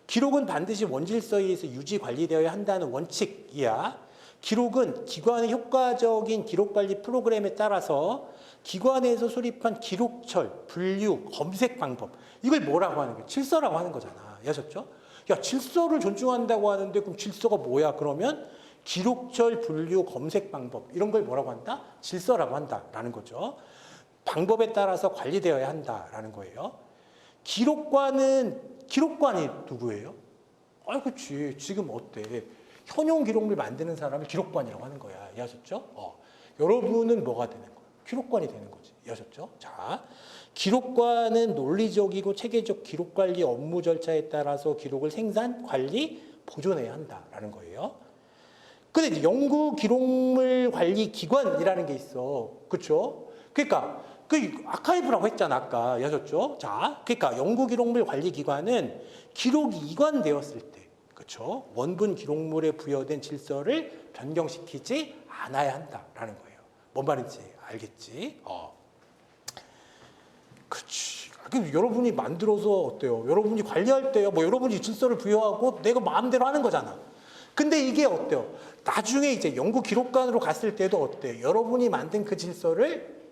기록은 반드시 원질서에 의해서 유지 관리되어야 한다는 원칙이야. 기록은 기관의 효과적인 기록관리 프로그램에 따라서 기관에서 수립한 기록철, 분류, 검색 방법, 이걸 뭐라고 하는 거예요? 질서라고 하는 거잖아. 아셨죠? 야, 질서를 존중한다고 하는데 그럼 질서가 뭐야? 그러면 기록철, 분류, 검색 방법 이런 걸 뭐라고 한다? 질서라고 한다라는 거죠. 방법에 따라서 관리되어야 한다라는 거예요. 기록관이 누구예요? 아, 그렇지. 지금 어때? 현용 기록물 만드는 사람을 기록관이라고 하는 거야. 이해하셨죠? 여러분은 뭐가 되는 거야? 기록관이 되는 거지. 이해하셨죠? 자, 기록관은 논리적이고 체계적 기록관리 업무 절차에 따라서 기록을 생산, 관리, 보존해야 한다라는 거예요. 근데 이제 연구 기록물 관리 기관이라는 게 있어. 그렇죠? 그러니까 그 아카이브라고 했잖아, 아까. 이해하셨죠? 자, 그러니까 연구 기록물 관리 기관은 기록이 이관되었을 때, 그렇죠? 원본 기록물에 부여된 질서를 변경시키지 않아야 한다라는 거예요. 뭔 말인지 알겠지? 그렇지. 그럼 여러분이 만들어서 어때요? 여러분이 관리할 때요. 뭐 여러분이 질서를 부여하고 내가 마음대로 하는 거잖아. 근데 이게 어때요? 나중에 이제 연구 기록관으로 갔을 때도 어때요? 여러분이 만든 그 질서를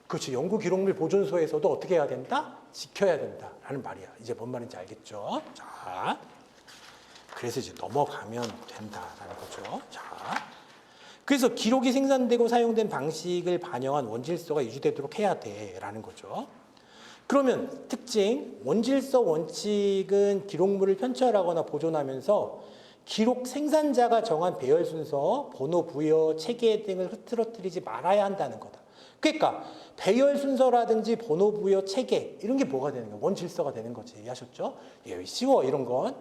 그렇지. 연구 기록물 보존소에서도 어떻게 해야 된다? 지켜야 된다라는 말이야. 이제 뭔 말인지 알겠죠? 자, 그래서 이제 넘어가면 된다라는 거죠. 자, 그래서 기록이 생산되고 사용된 방식을 반영한 원질서가 유지되도록 해야 돼라는 거죠. 그러면 특징, 원질서 원칙은 기록물을 편철하거나 보존하면서 기록 생산자가 정한 배열 순서, 번호 부여, 체계 등을 흐트러뜨리지 말아야 한다는 거다. 그러니까 배열 순서라든지 번호 부여, 체계 이런 게 뭐가 되는 거야? 원질서가 되는 거지. 이해하셨죠? 예, 쉬워 이런 건.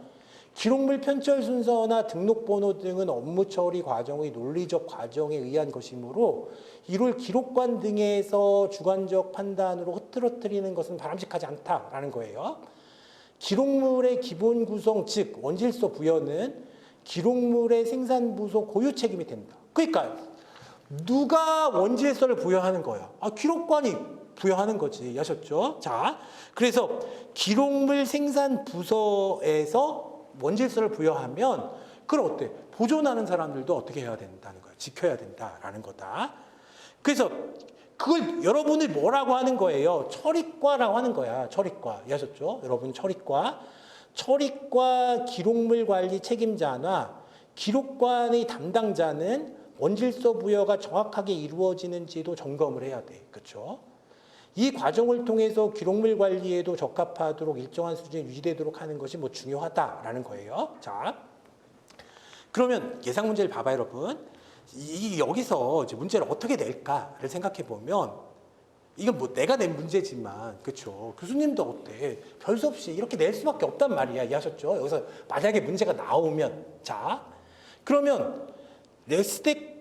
기록물 편철 순서나 등록 번호 등은 업무 처리 과정의 논리적 과정에 의한 것이므로 이를 기록관 등에서 주관적 판단으로 흐트러뜨리는 것은 바람직하지 않다라는 거예요. 기록물의 기본 구성, 즉 원질서 부여는 기록물의 생산 부서 고유 책임이 된다. 그러니까 누가 원질서를 부여하는 거야? 기록관이 부여하는 거지. 아셨죠? 자, 그래서 기록물 생산 부서에서 원질서를 부여하면 그걸 어때? 보존하는 사람들도 어떻게 해야 된다는 거야? 지켜야 된다라는 거다. 그래서 그걸 여러분을 뭐라고 하는 거예요? 처리과라고 하는 거야. 처리과. 이해하셨죠? 여러분 처리과. 처리과 기록물 관리 책임자나 기록관의 담당자는 원질서 부여가 정확하게 이루어지는지도 점검을 해야 돼. 그렇죠? 이 과정을 통해서 기록물 관리에도 적합하도록 일정한 수준이 유지되도록 하는 것이 뭐 중요하다라는 거예요. 자, 그러면 예상 문제를 봐봐요, 여러분. 여기서 이제 문제를 어떻게 낼까를 생각해 보면 이건 뭐 내가 낸 문제지만, 그렇죠? 교수님도 어때? 별 수 없이 이렇게 낼 수밖에 없단 말이야. 이해하셨죠? 여기서 만약에 문제가 나오면, 자, 그러면 레스펙트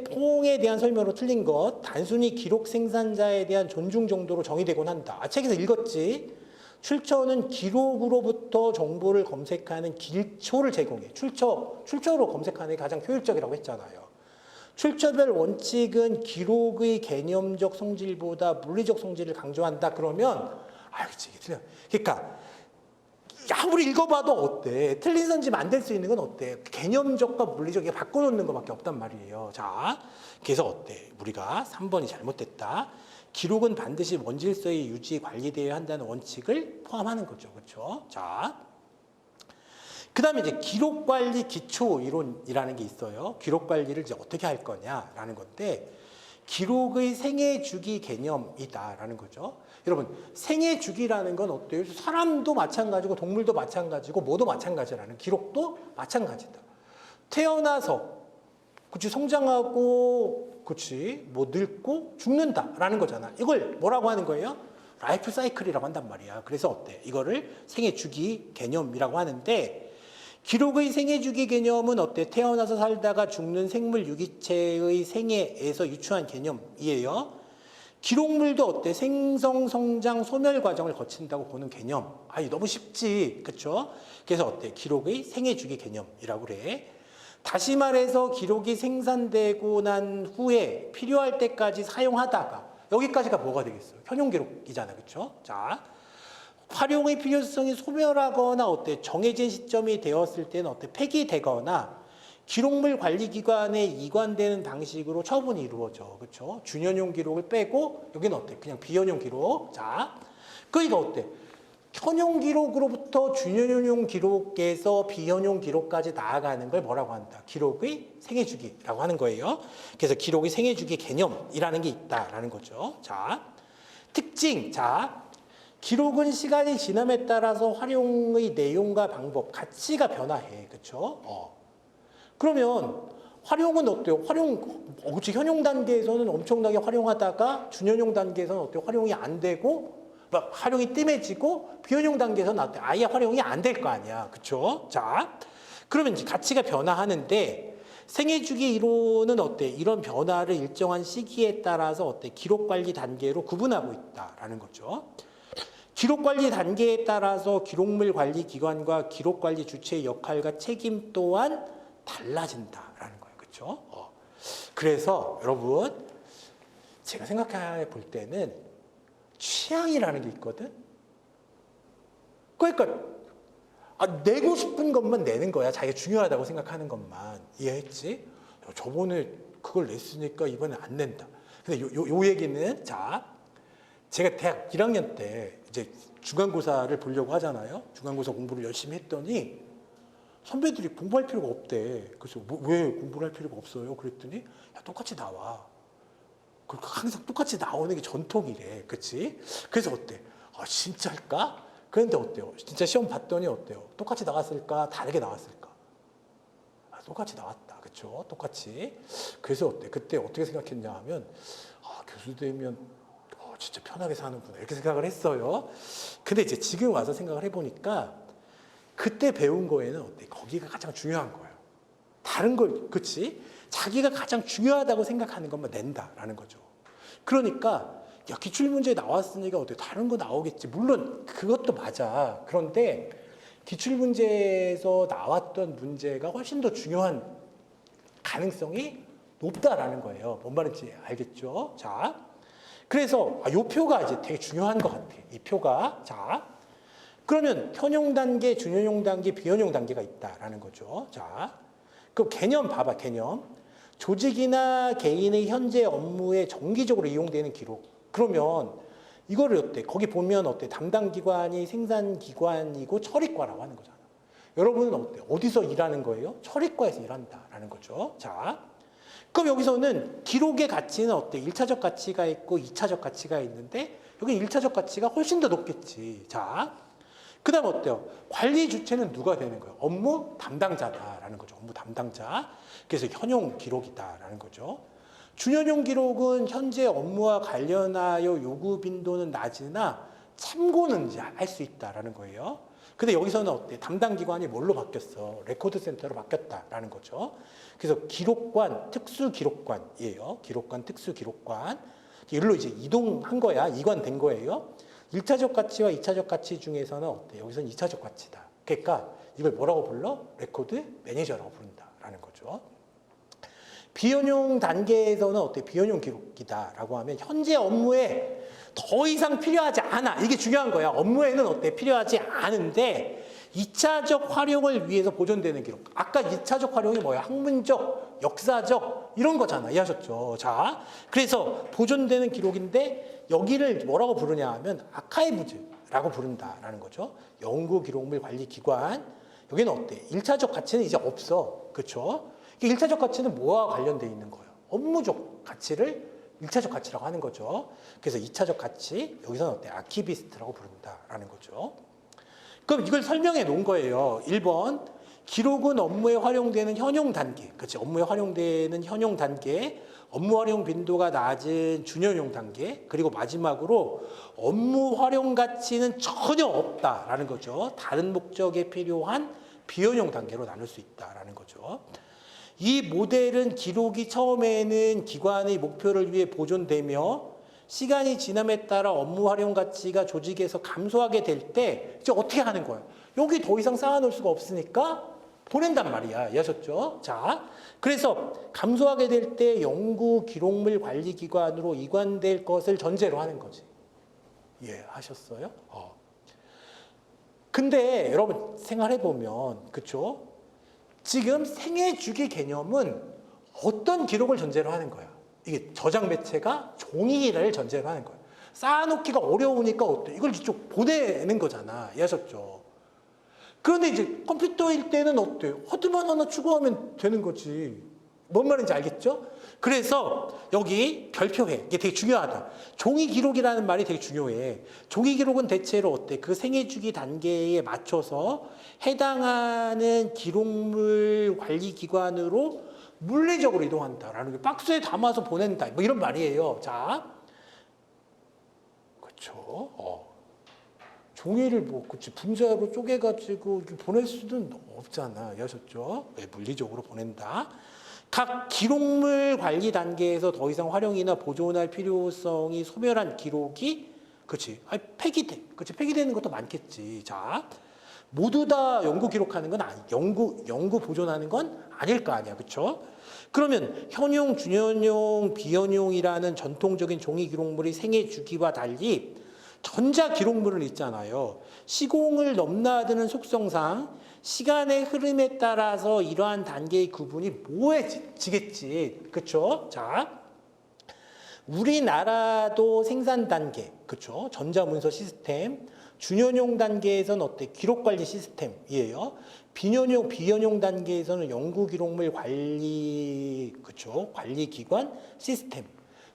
퐁에 대한 설명으로 틀린 것, 단순히 기록 생산자에 대한 존중 정도로 정의되곤 한다. 책에서 읽었지? 출처는 기록으로부터 정보를 검색하는 길초를 제공해. 출처로 검색하는 게 가장 효율적이라고 했잖아요. 출처별 원칙은 기록의 개념적 성질보다 물리적 성질을 강조한다. 그러면 그치, 이게 틀려. 그러니까 아무리 읽어봐도 어때? 틀린 선지 만들 수 있는 건 어때? 개념적과 물리적이 바꿔놓는 것밖에 없단 말이에요. 자, 그래서 어때? 우리가 3번이 잘못됐다. 기록은 반드시 원질서의 유지, 관리되어야 한다는 원칙을 포함하는 거죠. 그렇죠? 자, 그 다음에 이제 기록관리 기초 이론이라는 게 있어요. 기록관리를 이제 어떻게 할 거냐라는 건데, 기록의 생애 주기 개념이다라는 거죠. 여러분, 생애 주기라는 건 어때요? 사람도 마찬가지고 동물도 마찬가지고 뭐도 마찬가지라는, 기록도 마찬가지다. 태어나서 그치, 성장하고 그치, 뭐 늙고 죽는다라는 거잖아. 이걸 뭐라고 하는 거예요? 라이프 사이클이라고 한단 말이야. 그래서 어때? 이거를 생애 주기 개념이라고 하는데, 기록의 생애 주기 개념은 어때? 태어나서 살다가 죽는 생물 유기체의 생애에서 유추한 개념이에요. 기록물도 어때? 생성, 성장, 소멸 과정을 거친다고 보는 개념. 너무 쉽지, 그렇죠? 그래서 어때? 기록의 생애 주기 개념이라고 그래. 다시 말해서 기록이 생산되고 난 후에 필요할 때까지 사용하다가, 여기까지가 뭐가 되겠어요? 현용 기록이잖아요, 그렇죠? 자, 활용의 필요성이 소멸하거나 어때? 정해진 시점이 되었을 때는 어때? 폐기되거나 기록물 관리기관에 이관되는 방식으로 처분이 이루어져. 그렇죠? 준현용 기록을 빼고 여기는 어때? 그냥 비현용 기록. 자, 그러니까 어때? 현용 기록으로부터 준현용 기록에서 비현용 기록까지 나아가는 걸 뭐라고 한다? 기록의 생애주기라고 하는 거예요. 그래서 기록의 생애주기 개념이라는 게 있다라는 거죠. 자, 특징. 자, 기록은 시간이 지남에 따라서 활용의 내용과 방법, 가치가 변화해. 그렇죠? 그러면 활용은 어때요? 그치, 현용 단계에서는 엄청나게 활용하다가 준현용 단계에서는 어때요? 활용이 안 되고 막 활용이 뜸해지고 비현용 단계에서는 어때요? 아예 활용이 안 될 거 아니야. 그렇죠? 자, 그러면 이제 가치가 변화하는데, 생애주기 이론은 어때? 이런 변화를 일정한 시기에 따라서 어때? 기록 관리 단계로 구분하고 있다라는 거죠. 기록 관리 단계에 따라서 기록물 관리 기관과 기록 관리 주체의 역할과 책임 또한 달라진다라는 거예요. 그렇죠? 그래서 여러분, 제가 생각해 볼 때는 취향이라는 게 있거든. 그러니까 내고 싶은 것만 내는 거야. 자기가 중요하다고 생각하는 것만. 이해했지? 저번에 그걸 냈으니까 이번에 안 낸다. 근데 요 얘기는, 자, 제가 대학 1학년 때 이제 중간고사를 보려고 하잖아요. 중간고사 공부를 열심히 했더니 선배들이 공부할 필요가 없대. 그래서 왜 공부를 할 필요가 없어요? 그랬더니 똑같이 나와. 항상 똑같이 나오는 게 전통이래. 그치? 그래서 어때? 진짜 할까? 그런데 어때요? 진짜 시험 봤더니 어때요? 똑같이 나왔을까? 다르게 나왔을까? 똑같이 나왔다. 그쵸? 똑같이. 그래서 어때? 그때 어떻게 생각했냐 하면, 교수 되면 진짜 편하게 사는구나. 이렇게 생각을 했어요. 근데 이제 지금 와서 생각을 해보니까 그때 배운 거에는 어때? 거기가 가장 중요한 거예요. 다른 걸, 그치? 자기가 가장 중요하다고 생각하는 것만 낸다라는 거죠. 그러니까, 기출문제 나왔으니까 어때? 다른 거 나오겠지. 물론 그것도 맞아. 그런데 기출문제에서 나왔던 문제가 훨씬 더 중요한 가능성이 높다라는 거예요. 뭔 말인지 알겠죠? 자, 그래서 이 표가 이제 되게 중요한 것 같아. 이 표가. 자, 그러면 현용 단계, 준현용 단계, 비현용 단계가 있다라는 거죠. 자, 그 개념 봐봐. 개념. 조직이나 개인의 현재 업무에 정기적으로 이용되는 기록. 그러면 이거를 어때? 거기 보면 어때? 담당 기관이 생산 기관이고 처리과라고 하는 거잖아. 여러분은 어때? 어디서 일하는 거예요? 처리과에서 일한다라는 거죠. 자, 그럼 여기서는 기록의 가치는 어때? 1차적 가치가 있고 2차적 가치가 있는데 여기 1차적 가치가 훨씬 더 높겠지. 자, 그 다음 어때요? 관리 주체는 누가 되는 거예요? 업무 담당자다라는 거죠. 업무 담당자. 그래서 현용 기록이다라는 거죠. 준현용 기록은 현재 업무와 관련하여 요구 빈도는 낮으나 참고는 이제 할 수 있다라는 거예요. 근데 여기서는 어때? 담당 기관이 뭘로 바뀌었어? 레코드 센터로 바뀌었다라는 거죠. 그래서 기록관, 특수 기록관이에요. 기록관, 특수 기록관. 여기로 이제 이동한 거야. 이관된 거예요. 1차적 가치와 2차적 가치 중에서는 어때? 여기서는 2차적 가치다. 그러니까 이걸 뭐라고 불러? 레코드 매니저라고 부른다라는 거죠. 비현용 단계에서는 어때? 비현용 기록이다라고 하면 현재 업무에 더 이상 필요하지 않아. 이게 중요한 거야. 업무에는 어때? 필요하지 않은데 2차적 활용을 위해서 보존되는 기록. 아까 2차적 활용이 뭐야? 학문적, 역사적 이런 거잖아. 이해하셨죠? 자, 그래서 보존되는 기록인데 여기를 뭐라고 부르냐 하면 아카이브즈라고 부른다라는 거죠. 연구 기록물 관리 기관. 여기는 어때? 1차적 가치는 이제 없어. 그렇죠? 1차적 가치는 뭐와 관련돼 있는 거예요? 업무적 가치를 1차적 가치라고 하는 거죠. 그래서 2차적 가치, 여기서는 어때? 아키비스트라고 부른다라는 거죠. 그럼 이걸 설명해 놓은 거예요. 1번, 기록은 업무에 활용되는 현용 단계. 그렇지. 업무에 활용되는 현용 단계, 업무 활용 빈도가 낮은 준현용 단계, 그리고 마지막으로 업무 활용 가치는 전혀 없다라는 거죠. 다른 목적에 필요한 비현용 단계로 나눌 수 있다라는 거죠. 이 모델은 기록이 처음에는 기관의 목표를 위해 보존되며 시간이 지남에 따라 업무 활용 가치가 조직에서 감소하게 될 때 이제 어떻게 하는 거예요? 여기 더 이상 쌓아놓을 수가 없으니까 보낸단 말이야. 이해하셨죠? 자, 그래서 감소하게 될 때 연구 기록물 관리 기관으로 이관될 것을 전제로 하는 거지. 이해하셨어요? 근데 여러분 생각해 보면 그렇죠? 지금 생애 주기 개념은 어떤 기록을 전제로 하는 거야? 이게 저장 매체가 종이를 전제로 하는 거야. 쌓아놓기가 어려우니까 어때? 이걸 이쪽 보내는 거잖아. 이해하셨죠? 그런데 이제 컴퓨터일 때는 어때요? 하드만 하나 추가하면 되는 거지. 뭔 말인지 알겠죠? 그래서 여기 별표해. 이게 되게 중요하다. 종이 기록이라는 말이 되게 중요해. 종이 기록은 대체로 어때? 그 생애 주기 단계에 맞춰서 해당하는 기록물 관리 기관으로 물리적으로 이동한다라는 게 박스에 담아서 보낸다. 뭐 이런 말이에요. 자, 그렇죠. 종이를 뭐 그치 분자로 쪼개가지고 이렇게 보낼 수는 없잖아. 아셨죠? 네, 물리적으로 보낸다. 각 기록물 관리 단계에서 더 이상 활용이나 보존할 필요성이 소멸한 기록이 그렇지. 폐기돼. 그렇지. 폐기되는 것도 많겠지. 자, 모두 다 연구 기록하는 건 아니, 연구 보존하는 건 아닐 거 아니야. 그렇죠? 그러면 현용, 준현용, 비현용이라는 전통적인 종이 기록물의 생애 주기와 달리 전자 기록물은 있잖아요. 시공을 넘나드는 속성상 시간의 흐름에 따라서 이러한 단계의 구분이 모호해지겠지. 그렇죠? 자, 우리나라도 생산 단계, 그렇죠? 전자문서 시스템, 준현용 단계에서는 어때? 기록관리 시스템이에요. 비현용 단계에서는 연구기록물 관리, 그렇죠? 관리기관 시스템.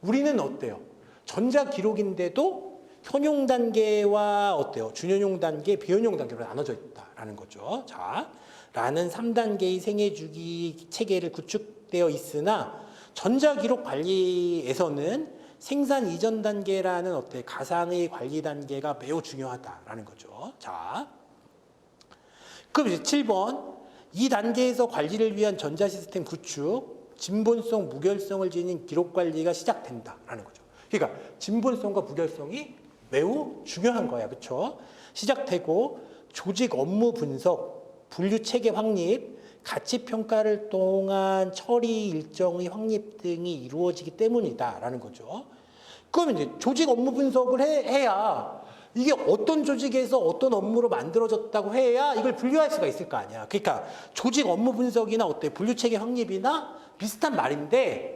우리는 어때요? 전자기록인데도 현용 단계와 어때요? 준현용 단계, 비현용 단계로 나눠져 있다라는 거죠. 자, 라는 3단계의 생애주기 체계를 구축되어 있으나 전자기록 관리에서는 생산 이전 단계라는 어때? 가상의 관리 단계가 매우 중요하다라는 거죠. 자, 그럼 이제 7번. 이 단계에서 관리를 위한 전자 시스템 구축, 진본성, 무결성을 지닌 기록 관리가 시작된다라는 거죠. 그러니까 진본성과 무결성이 매우 중요한 거야. 그렇죠? 시작되고 조직 업무 분석, 분류 체계 확립, 가치 평가를 통한 처리 일정의 확립 등이 이루어지기 때문이다라는 거죠. 그럼 이제 조직 업무 분석을 해야 이게 어떤 조직에서 어떤 업무로 만들어졌다고 해야 이걸 분류할 수가 있을 거 아니야. 그러니까 조직 업무 분석이나 어때 분류 체계 확립이나 비슷한 말인데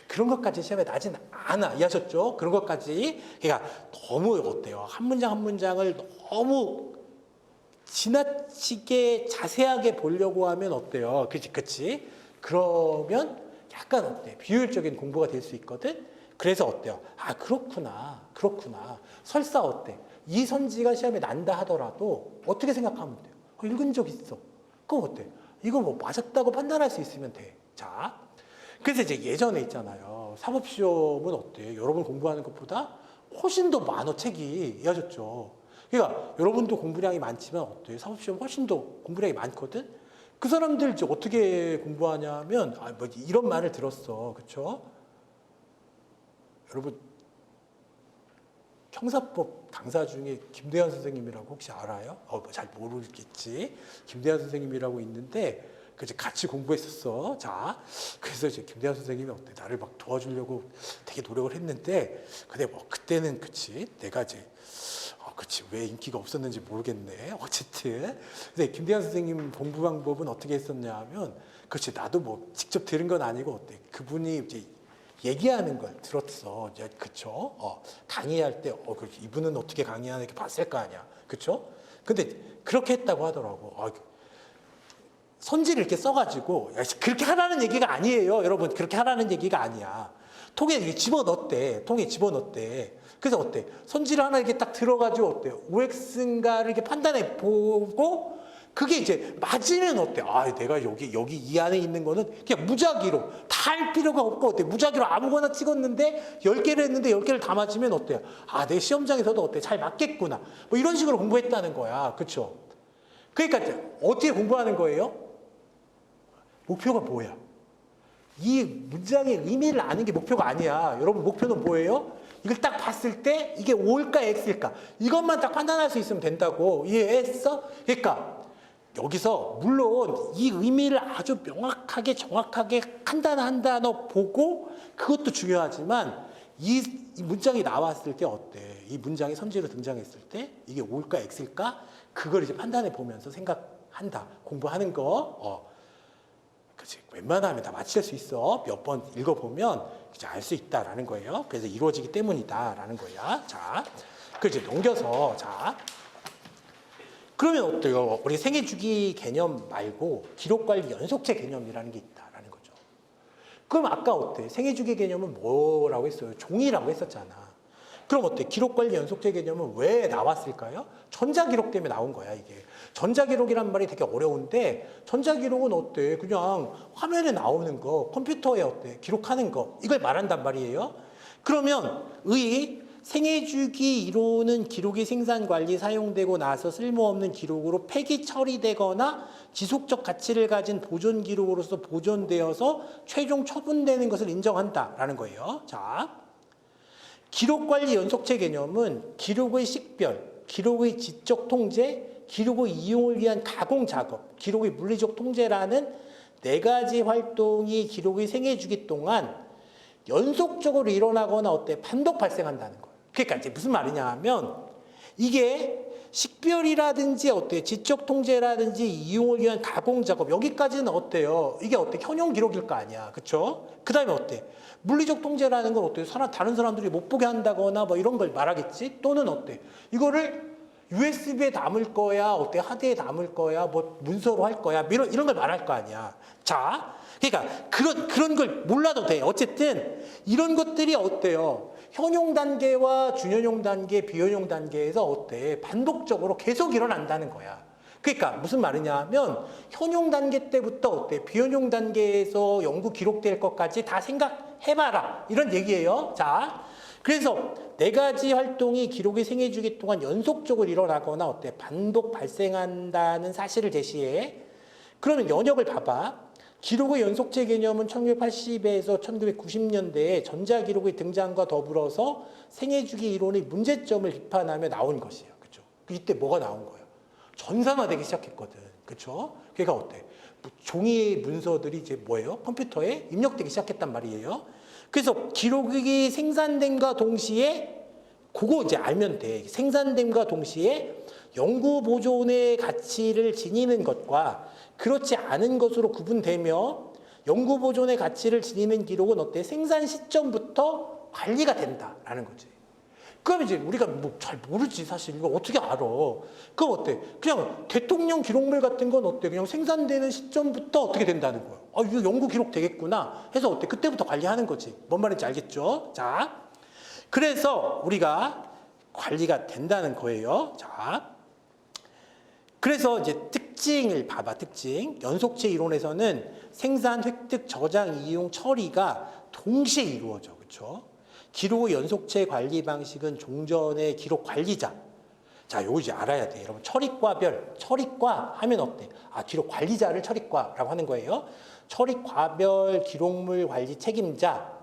그런 것까지 시험에 나진 않아. 이해하셨죠? 그런 것까지. 그러니까 너무 어때요? 한 문장 한 문장을 너무 지나치게 자세하게 보려고 하면 어때요? 그치? 그러면 약간 어때? 비효율적인 공부가 될 수 있거든? 그래서 어때요? 아, 그렇구나. 설사 어때? 이 선지가 시험에 난다 하더라도 어떻게 생각하면 돼요? 읽은 적 있어. 그럼 어때? 이거 뭐 맞았다고 판단할 수 있으면 돼. 자, 그래서 이제 예전에 있잖아요. 사법시험은 어때? 여러분 공부하는 것보다 훨씬 더 많아, 책이. 이해하셨죠? 그러니까 여러분도 공부량이 많지만 어때요? 사법시험 훨씬 더 공부량이 많거든? 그 사람들 이제 어떻게 공부하냐면, 뭐 이런 말을 들었어. 그쵸? 여러분, 형사법 강사 중에 김대현 선생님이라고 혹시 알아요? 잘 모르겠지. 김대현 선생님이라고 있는데, 그래서 같이 공부했었어. 자, 그래서 이제 김대현 선생님이 어때? 나를 막 도와주려고 되게 노력을 했는데, 근데 뭐 그때는 그치. 내가 이제 그치, 왜 인기가 없었는지 모르겠네. 어쨌든. 근데 김대현 선생님 공부 방법은 어떻게 했었냐 하면, 그렇지, 나도 뭐 직접 들은 건 아니고, 어때? 그분이 이제 얘기하는 걸 들었어. 이제, 그쵸? 강의할 때, 그렇지, 이분은 어떻게 강의하는 게 봤을 거 아니야. 그쵸? 근데 그렇게 했다고 하더라고. 선지를 이렇게 써가지고, 야, 그렇게 하라는 얘기가 아니에요. 여러분, 그렇게 하라는 얘기가 아니야. 통에 집어넣었대. 그래서 어때? 선지를 하나 이렇게 딱 들어가지고 어때? OX인가를 이렇게 판단해 보고, 그게 이제 맞으면 어때? 내가 여기 이 안에 있는 거는 그냥 무작위로 다 할 필요가 없고, 어때? 무작위로 아무거나 찍었는데 10개를 했는데 10개를 다 맞으면 어때요? 내 시험장에서도 어때? 잘 맞겠구나. 뭐 이런 식으로 공부했다는 거야. 그쵸? 그러니까 어떻게 공부하는 거예요? 목표가 뭐야? 이 문장의 의미를 아는 게 목표가 아니야. 여러분, 목표는 뭐예요? 이걸 딱 봤을 때 이게 O일까 X일까 이것만 딱 판단할 수 있으면 된다고. 이해했어? 그러니까 여기서 물론 이 의미를 아주 명확하게 정확하게 한 단어 한 단어 보고 그것도 중요하지만 이 문장이 나왔을 때 어때? 이 문장이 선지로 등장했을 때 이게 O일까 X일까? 그걸 이제 판단해 보면서 생각한다. 공부하는 거. 그렇지. 웬만하면 다 맞힐 수 있어. 몇 번 읽어보면 이제 알 수 있다라는 거예요. 그래서 이루어지기 때문이다라는 거야. 자, 그 이제 넘겨서 자. 그러면 어때요? 우리 생애주기 개념 말고 기록관리 연속체 개념이라는 게 있다라는 거죠. 그럼 아까 어때? 생애주기 개념은 뭐라고 했어요? 종이라고 했었잖아. 그럼 어때? 기록관리 연속체 개념은 왜 나왔을까요? 전자기록 때문에 나온 거야, 이게. 전자기록이란 말이 되게 어려운데, 전자기록은 어때? 그냥 화면에 나오는 거, 컴퓨터에 어때? 기록하는 거, 이걸 말한단 말이에요. 그러면 생애주기 이론은 기록이 생산, 관리, 사용되고 나서 쓸모없는 기록으로 폐기 처리되거나 지속적 가치를 가진 보존 기록으로서 보존되어서 최종 처분되는 것을 인정한다라는 거예요. 자, 기록관리 연속체 개념은 기록의 식별, 기록의 지적 통제, 기록의 이용을 위한 가공 작업, 기록의 물리적 통제라는 4가지 활동이 기록의 생애주기 동안 연속적으로 일어나거나 어때? 반복 발생한다는 거예요. 그러니까 이제 무슨 말이냐 하면 이게 식별이라든지 어때? 지적 통제라든지 이용을 위한 가공 작업 여기까지는 어때요? 이게 어때? 현용 기록일 거 아니야. 그쵸? 그 다음에 어때? 물리적 통제라는 건 어때? 다른 사람들이 못 보게 한다거나 뭐 이런 걸 말하겠지? 또는 어때? 이거를 USB에 담을 거야? 어때? 하드에 담을 거야? 뭐 문서로 할 거야? 이런 걸 말할 거 아니야. 자, 그러니까 그런 걸 몰라도 돼. 어쨌든 이런 것들이 어때요? 현용 단계와 준현용 단계, 비현용 단계에서 어때? 반복적으로 계속 일어난다는 거야. 그러니까 무슨 말이냐 하면 현용 단계 때부터 어때? 비현용 단계에서 연구 기록될 것까지 다 생각해봐라. 이런 얘기예요. 자, 그래서 4가지 활동이 기록의 생애주기 동안 연속적으로 일어나거나 어때? 반복 발생한다는 사실을 제시해. 그러면 연역을 봐봐. 기록의 연속체 개념은 1980에서 1990년대에 전자기록의 등장과 더불어서 생애주기 이론의 문제점을 비판하며 나온 것이에요. 그죠? 이때 뭐가 나온 거예요? 전산화되기 시작했거든. 그쵸? 그러니까 어때? 종이의 문서들이 이제 뭐예요? 컴퓨터에 입력되기 시작했단 말이에요. 그래서 기록이 생산됨과 동시에 그거 이제 알면 돼. 생산됨과 동시에 연구 보존의 가치를 지니는 것과 그렇지 않은 것으로 구분되며 연구 보존의 가치를 지니는 기록은 어때? 생산 시점부터 관리가 된다라는 거지. 그럼 이제 우리가 뭐 잘 모르지 사실 이거 어떻게 알아? 그럼 어때? 그냥 대통령 기록물 같은 건 어때? 그냥 생산되는 시점부터 어떻게 된다는 거야? 아 이거 연구 기록 되겠구나 해서 어때? 그때부터 관리하는 거지. 뭔 말인지 알겠죠? 자, 그래서 우리가 관리가 된다는 거예요. 자, 그래서 이제 특징을 봐봐. 특징. 연속체 이론에서는 생산, 획득, 저장, 이용, 처리가 동시에 이루어져. 그렇죠? 기록의 연속체 관리 방식은 종전의 기록 관리자. 자, 요거 이제 알아야 돼. 여러분, 처리과별. 처리과 하면 어때? 아, 기록 관리자를 처리과라고 하는 거예요. 처리과별 기록물 관리 책임자.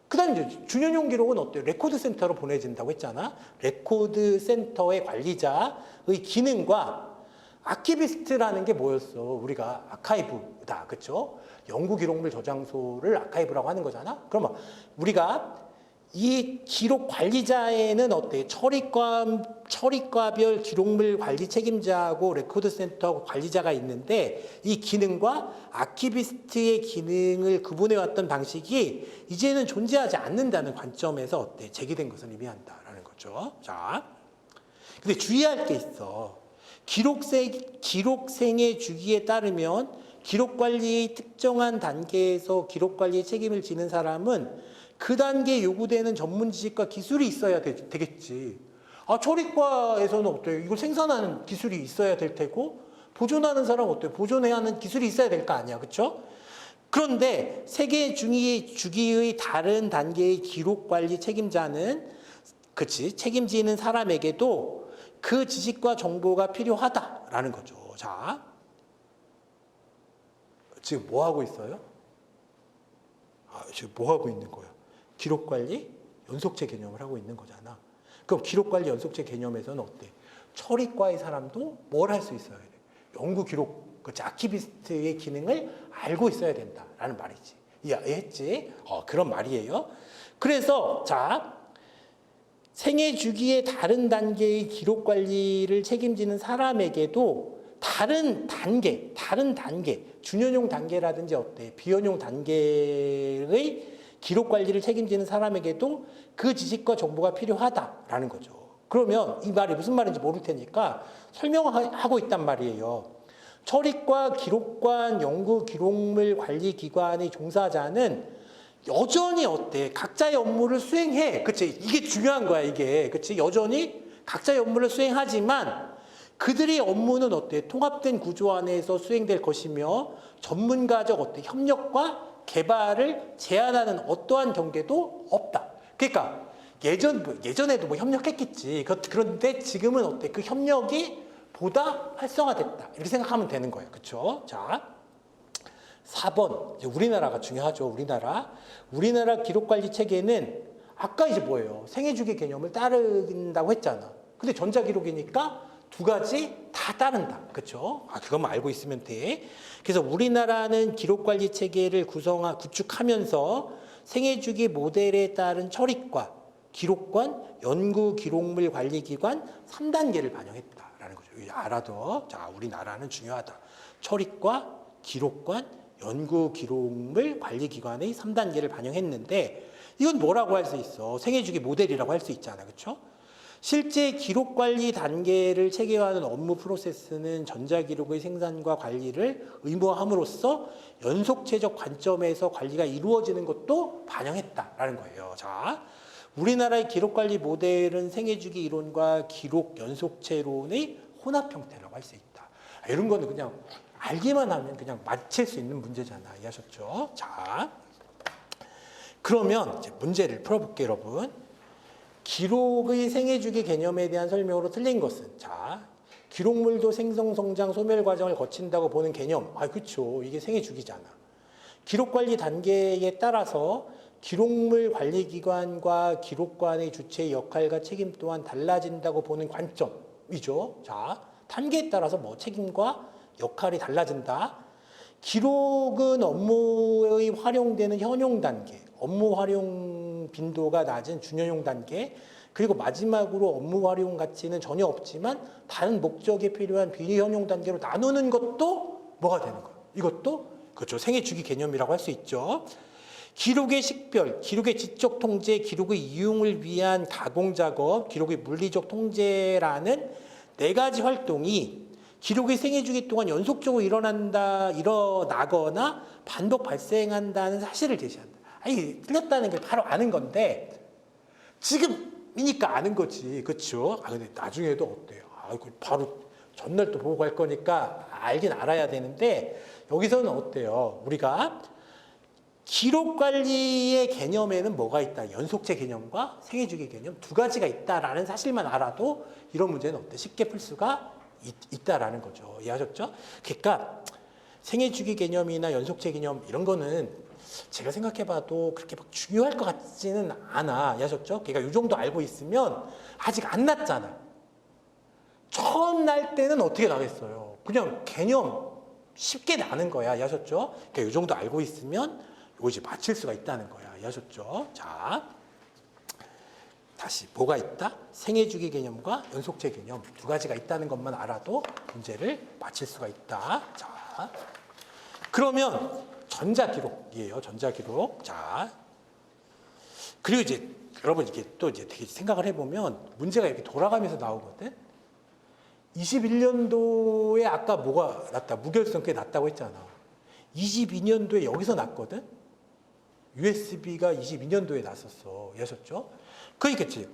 그 다음에 이제 준연용 기록은 어때요? 레코드 센터로 보내진다고 했잖아. 레코드 센터의 관리자의 기능과 아키비스트라는 게 뭐였어? 우리가 아카이브다. 그렇죠? 연구 기록물 저장소를 아카이브라고 하는 거잖아. 그러면 우리가 이 기록 관리자에는 어때? 처리과별 기록물 관리 책임자하고 레코드 센터 관리자가 있는데 이 기능과 아키비스트의 기능을 구분해 왔던 방식이 이제는 존재하지 않는다는 관점에서 어때? 제기된 것을 의미한다라는 거죠. 자, 근데 주의할 게 있어. 기록생의 주기에 따르면 기록관리의 특정한 단계에서 기록관리의 책임을 지는 사람은 그 단계에 요구되는 전문 지식과 기술이 있어야 되겠지. 아, 처리과에서는 어때요? 이걸 생산하는 기술이 있어야 될 테고 보존하는 사람은 어때요? 보존해야 하는 기술이 있어야 될 거 아니야. 그렇죠? 그런데 세계 주기의 다른 단계의 기록관리 책임자는 그치? 책임지는 사람에게도 그 지식과 정보가 필요하다라는 거죠. 자, 지금 뭐 하고 있어요? 아, 지금 뭐 하고 있는 거야? 기록관리 연속체 개념을 하고 있는 거잖아. 그럼 기록관리 연속체 개념에서는 어때? 처리과의 사람도 뭘 할 수 있어야 돼? 연구 기록, 그치? 아키비스트의 기능을 알고 있어야 된다라는 말이지. 이해했지? 그런 말이에요. 그래서 자, 생애 주기의 다른 단계의 기록 관리를 책임지는 사람에게도 다른 단계, 준연용 단계라든지 어때? 비연용 단계의 기록 관리를 책임지는 사람에게도 그 지식과 정보가 필요하다라는 거죠. 그러면 이 말이 무슨 말인지 모를 테니까 설명하고 있단 말이에요. 처리과, 기록관, 연구 기록물 관리 기관의 종사자는 여전히 어때? 각자의 업무를 수행해. 그치? 이게 중요한 거야, 이게. 그치? 여전히 각자의 업무를 수행하지만 그들의 업무는 어때? 통합된 구조 안에서 수행될 것이며 전문가적 어때? 협력과 개발을 제한하는 어떠한 경계도 없다. 그러니까 예전에도 뭐 협력했겠지. 그런데 지금은 어때? 그 협력이 보다 활성화됐다. 이렇게 생각하면 되는 거예요. 그렇죠? 자, 4번. 우리나라가 중요하죠. 우리나라 기록관리 체계는 아까 이제 뭐예요? 생애주기 개념을 따른다고 했잖아. 근데 전자기록이니까 두 가지 다 따른다. 그렇죠? 그것만 알고 있으면 돼. 그래서 우리나라는 기록관리 체계를 구축하면서 생애주기 모델에 따른 처리과, 기록관, 연구 기록물 관리기관 3단계를 반영했다라는 거죠. 알아둬. 자, 우리나라는 중요하다. 처리과, 기록관, 연구 기록물 관리기관의 3단계를 반영했는데 이건 뭐라고 할 수 있어? 생애주기 모델이라고 할 수 있잖아. 그렇죠? 실제 기록관리 단계를 체계화하는 업무 프로세스는 전자기록의 생산과 관리를 의무화함으로써 연속체적 관점에서 관리가 이루어지는 것도 반영했다라는 거예요. 자, 우리나라의 기록관리 모델은 생애주기 이론과 기록 연속체론의 혼합 형태라고 할 수 있다. 이런 거는 그냥 알기만 하면 그냥 맞힐 수 있는 문제잖아. 이해하셨죠? 자, 그러면 이제 문제를 풀어볼게요, 여러분. 기록의 생애주기 개념에 대한 설명으로 틀린 것은 자, 기록물도 생성, 성장, 소멸 과정을 거친다고 보는 개념. 그렇죠. 이게 생애주기잖아. 기록관리 단계에 따라서 기록물 관리기관과 기록관의 주체의 역할과 책임 또한 달라진다고 보는 관점이죠. 자, 단계에 따라서 뭐 책임과 역할이 달라진다. 기록은 업무의 활용되는 현용 단계, 업무 활용 빈도가 낮은 준현용 단계, 그리고 마지막으로 업무 활용 가치는 전혀 없지만 다른 목적에 필요한 비현용 단계로 나누는 것도 뭐가 되는 거예요? 이것도 그렇죠. 생애 주기 개념이라고 할 수 있죠. 기록의 식별, 기록의 지적 통제, 기록의 이용을 위한 가공 작업, 기록의 물리적 통제라는 네 가지 활동이 기록의 생애 주기 동안 연속적으로 일어나거나 반복 발생한다는 사실을 제시한다. 아니, 틀렸다는 게 바로 아는 건데 지금이니까 아는 거지, 그렇죠? 근데 나중에도 어때요? 바로 전날 또 보고 갈 거니까 알긴 알아야 되는데 여기서는 어때요? 우리가 기록 관리의 개념에는 뭐가 있다? 연속체 개념과 생애 주기 개념 두 가지가 있다라는 사실만 알아도 이런 문제는 어때? 쉽게 풀 수가 있다라는 거죠. 이해하셨죠? 그러니까 생애 주기 개념이나 연속체 개념 이런 거는 제가 생각해봐도 그렇게 막 중요할 것 같지는 않아. 이해하셨죠? 그러니까 이 정도 알고 있으면 아직 안 났잖아. 처음 날 때는 어떻게 나겠어요? 그냥 개념 쉽게 나는 거야. 이해하셨죠? 그러니까 이 정도 알고 있으면 이거 이제 맞힐 수가 있다는 거야. 이해하셨죠? 자, 다시 뭐가 있다? 생애 주기 개념과 연속체 개념 두 가지가 있다는 것만 알아도 문제를 맞힐 수가 있다. 자, 그러면 전자기록이에요. 전자기록. 자, 그리고 이제 여러분 이게 또 이제 되게 생각을 해보면 문제가 이렇게 돌아가면서 나오거든. 21년도에 아까 뭐가 났다? 무결성 꽤 났다고 했잖아. 22년도에 여기서 났거든. USB가 22년도에 났었어. 이해하셨죠? 그러니까지.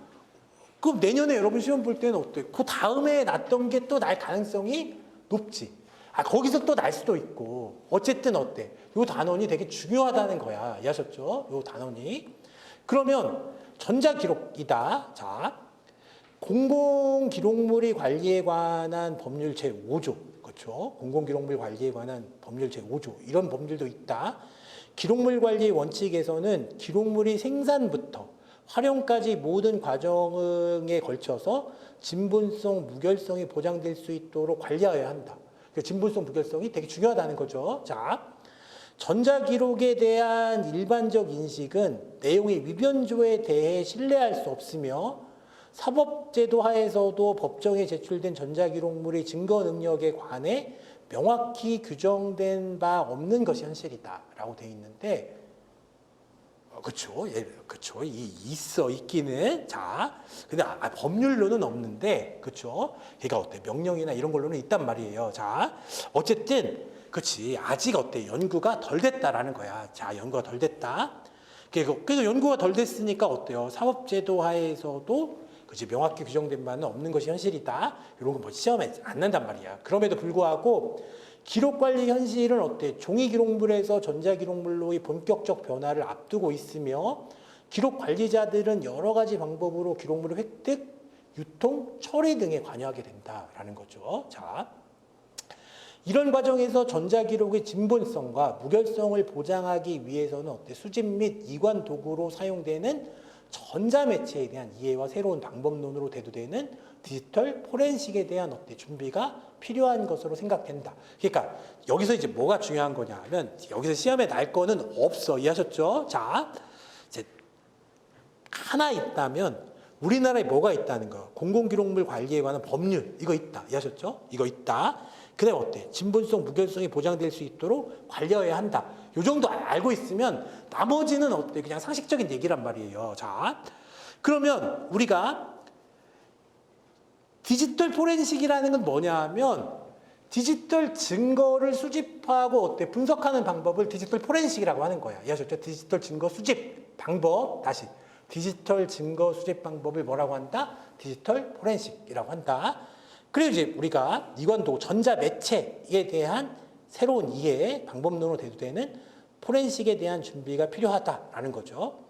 그럼 내년에 여러분 시험 볼 때는 어때? 그 다음에 났던 게 또 날 가능성이 높지. 거기서 또 날 수도 있고. 어쨌든 어때? 요 단원이 되게 중요하다는 거야. 이해하셨죠? 요 단원이. 그러면 전자기록이다. 자, 공공기록물의 관리에 관한 법률 제5조. 그렇죠? 공공기록물 관리에 관한 법률 제5조. 이런 법률도 있다. 기록물 관리 원칙에서는 기록물이 생산부터 활용까지 모든 과정에 걸쳐서 진본성, 무결성이 보장될 수 있도록 관리하여야 한다. 진본성, 무결성이 되게 중요하다는 거죠. 자, 전자기록에 대한 일반적 인식은 내용의 위변조에 대해 신뢰할 수 없으며 사법제도 하에서도 법정에 제출된 전자기록물의 증거 능력에 관해 명확히 규정된 바 없는 것이 현실이다라고 되어 있는데, 그렇죠, 예, 그렇죠, 있기는. 자, 근데 법률로는 없는데, 그렇죠. 걔가 어때? 명령이나 이런 걸로는 있단 말이에요. 자, 어쨌든, 그렇지. 아직 어때? 연구가 덜 됐다라는 거야. 자, 연구가 덜 됐다. 그래서 연구가 덜 됐으니까 어때요? 사법제도 하에서도 그치, 명확히 규정된 바는 없는 것이 현실이다. 이런 거 뭐 시험에 안 난단 말이야. 그럼에도 불구하고 기록 관리 현실은 어때? 종이 기록물에서 전자 기록물로의 본격적 변화를 앞두고 있으며 기록 관리자들은 여러 가지 방법으로 기록물을 획득, 유통, 처리 등에 관여하게 된다라는 거죠. 자, 이런 과정에서 전자 기록의 진본성과 무결성을 보장하기 위해서는 어때? 수집 및 이관 도구로 사용되는 전자매체에 대한 이해와 새로운 방법론으로 대두되는 디지털 포렌식에 대한 어때? 준비가 필요한 것으로 생각된다. 그러니까 여기서 이제 뭐가 중요한 거냐 하면 여기서 시험에 날 거는 없어. 이해하셨죠? 자, 이제 하나 있다면 우리나라에 뭐가 있다는 거? 공공기록물 관리에 관한 법률 이거 있다. 이해하셨죠? 이거 있다. 그래 어때? 진본성, 무결성이 보장될 수 있도록 관리해야 한다. 요 정도 알고 있으면 나머지는 어때? 그냥 상식적인 얘기란 말이에요. 자, 그러면 우리가 디지털 포렌식이라는 건 뭐냐 하면 디지털 증거를 수집하고 어때? 분석하는 방법을 디지털 포렌식이라고 하는 거야. 이해하셨죠? 디지털 증거 수집 방법. 다시. 디지털 증거 수집 방법을 뭐라고 한다? 디지털 포렌식이라고 한다. 그리고 이제 우리가 이관도 전자 매체에 대한 새로운 이해, 방법론으로 대두되는 포렌식에 대한 준비가 필요하다라는 거죠.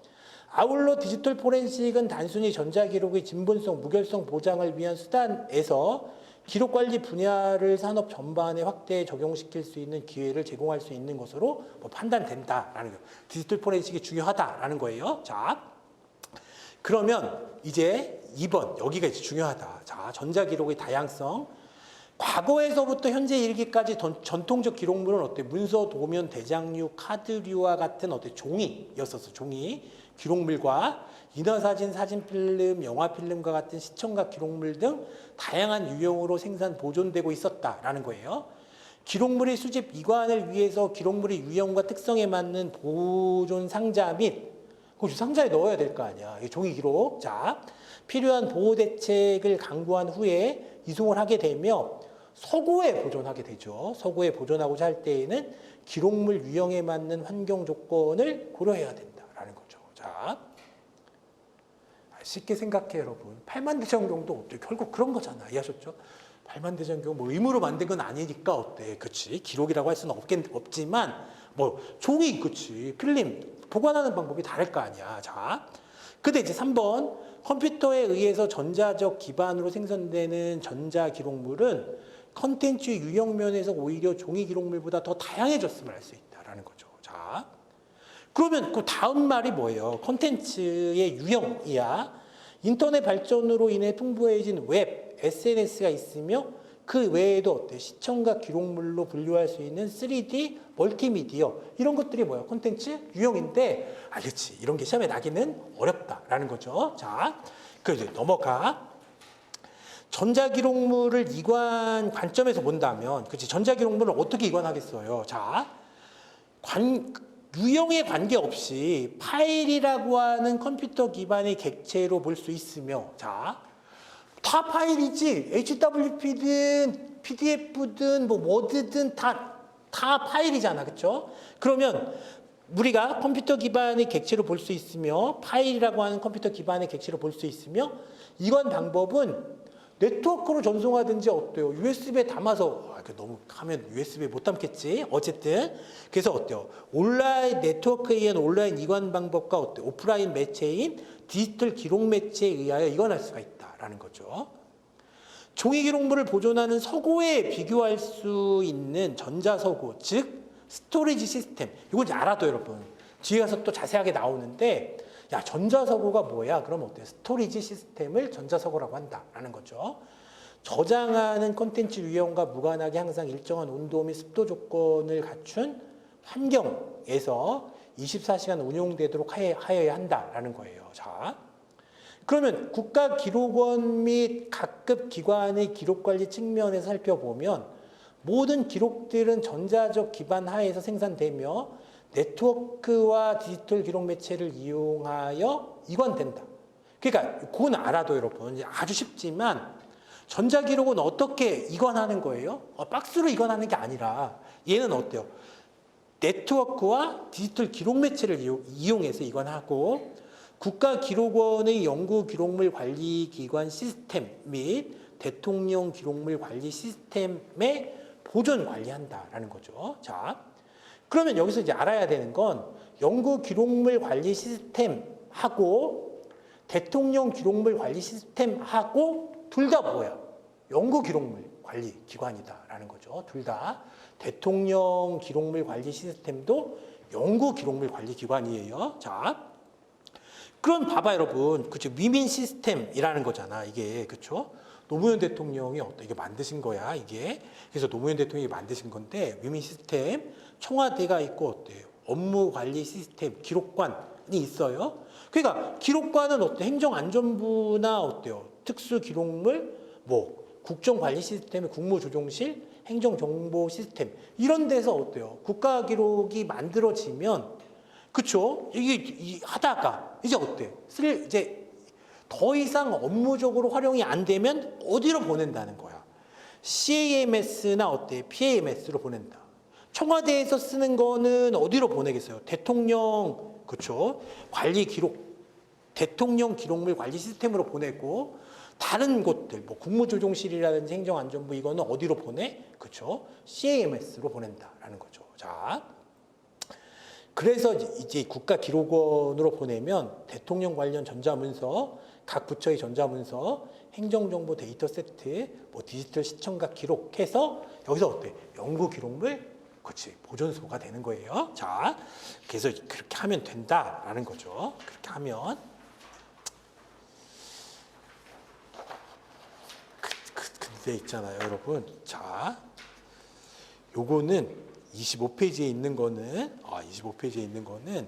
아울러 디지털 포렌식은 단순히 전자기록의 진본성, 무결성 보장을 위한 수단에서 기록관리 분야를 산업 전반에 확대 적용시킬 수 있는 기회를 제공할 수 있는 것으로 판단된다라는 거예요. 디지털 포렌식이 중요하다라는 거예요. 자, 그러면 이제 2번 여기가 이제 중요하다. 자, 전자기록의 다양성. 과거에서부터 현재 이르기까지 전통적 기록물은 어때? 문서, 도면, 대장류, 카드류와 같은 어때? 종이였었어. 종이. 기록물과 인화사진, 사진필름, 영화필름과 같은 시청각 기록물 등 다양한 유형으로 생산, 보존되고 있었다라는 거예요. 기록물의 수집 이관을 위해서 기록물의 유형과 특성에 맞는 보존 상자 및 그 상자에 넣어야 될 거 아니야. 이 종이 기록. 자, 필요한 보호 대책을 강구한 후에 이송을 하게 되며 서고에 보존하게 되죠. 서고에 보존하고자 할 때에는 기록물 유형에 맞는 환경 조건을 고려해야 된다라는 거죠. 자, 쉽게 생각해 여러분. 팔만대장경도 어때? 결국 그런 거잖아. 이해하셨죠? 팔만대장경 뭐 의무로 만든 건 아니니까 어때? 그치? 기록이라고 할 수는 없지만 뭐 종이 그치? 필름 보관하는 방법이 다를 거 아니야. 자, 근데 이제 3번 컴퓨터에 의해서 전자적 기반으로 생성되는 전자 기록물은 컨텐츠 유형 면에서 오히려 종이 기록물보다 더 다양해졌음을 알 수 있다라는 거죠. 자, 그러면 그 다음 말이 뭐예요? 컨텐츠의 유형이야. 인터넷 발전으로 인해 풍부해진 웹, SNS가 있으며 그 외에도 어때? 시청각 기록물로 분류할 수 있는 3D, 멀티미디어 이런 것들이 뭐야? 콘텐츠 유형인데 그렇지. 이런 게 시험에 나기는 어렵다라는 거죠. 자, 그래서 넘어가. 전자기록물을 이관 관점에서 본다면 그렇지. 전자기록물을 어떻게 이관하겠어요? 자, 유형에 관계없이 파일이라고 하는 컴퓨터 기반의 객체로 볼 수 있으며 자, 다 파일이지. HWP든 PDF든 뭐 워드든 다 파일이잖아. 그렇죠? 그러면 우리가 컴퓨터 기반의 객체로 볼 수 있으며 파일이라고 하는 컴퓨터 기반의 객체로 볼 수 있으며 이건 방법은 네트워크로 전송하든지 어때요? USB에 담아서 너무 하면 USB에 못 담겠지. 어쨌든 그래서 어때요? 온라인 네트워크에 의한 온라인 이관 방법과 어때요? 오프라인 매체인 디지털 기록 매체에 의하여 이관할 수가 있다라는 거죠. 종이 기록물을 보존하는 서고에 비교할 수 있는 전자서고, 즉 스토리지 시스템. 이건 이제 알아둬요, 여러분. 뒤에 가서 또 자세하게 나오는데 야, 전자서고가 뭐야? 그럼 어때요? 스토리지 시스템을 전자서고라고 한다라는 거죠. 저장하는 콘텐츠 유형과 무관하게 항상 일정한 온도 및 습도 조건을 갖춘 환경에서 24시간 운용되도록 하여야 한다라는 거예요. 자, 그러면 국가기록원 및 각급 기관의 기록관리 측면에서 살펴보면 모든 기록들은 전자적 기반 하에서 생산되며 네트워크와 디지털 기록 매체를 이용하여 이관된다. 그러니까 그건 알아도 여러분 아주 쉽지만 전자기록은 어떻게 이관하는 거예요? 박스로 이관하는 게 아니라 얘는 어때요? 네트워크와 디지털 기록 매체를 이용해서 이관하고 국가기록원의 연구기록물 관리기관 시스템 및 대통령 기록물 관리 시스템에 보존 관리한다라는 거죠. 자, 그러면 여기서 이제 알아야 되는 건 연구 기록물 관리 시스템하고 대통령 기록물 관리 시스템하고 둘 다 뭐야? 연구 기록물 관리 기관이다라는 거죠. 둘 다 대통령 기록물 관리 시스템도 연구 기록물 관리 기관이에요. 자, 그럼 봐봐 여러분, 그죠? 위민 시스템이라는 거잖아. 이게 그렇죠? 노무현 대통령이 이게 만드신 거야, 이게. 그래서 노무현 대통령이 만드신 건데, 위민 시스템, 청와대가 있고, 어때요? 업무 관리 시스템, 기록관이 있어요. 그러니까, 기록관은 어때? 행정안전부나 어때요? 특수기록물, 뭐, 국정관리 시스템, 국무조정실, 행정정보 시스템, 이런 데서 어때요? 국가기록이 만들어지면, 그쵸? 이게 하다가, 이제 어때? 이제, 더 이상 업무적으로 활용이 안 되면 어디로 보낸다는 거야? CAMS나 어때? PAMS로 보낸다. 청와대에서 쓰는 거는 어디로 보내겠어요? 대통령, 그렇죠? 관리 기록, 대통령 기록물 관리 시스템으로 보내고 다른 곳들, 뭐 국무조정실이라든지 행정안전부 이거는 어디로 보내? 그렇죠? CAMS로 보낸다라는 거죠. 자, 그래서 이제 국가기록원으로 보내면 대통령 관련 전자문서, 각 부처의 전자문서, 행정정보 데이터 세트, 뭐 디지털 시청각 기록해서 여기서 어때? 연구기록물, 그렇지, 보존소가 되는 거예요. 자, 그래서 그렇게 하면 된다라는 거죠. 그렇게 하면. 근데 있잖아요, 여러분. 자, 요거는 25페이지에 있는 거는, 25페이지에 있는 거는,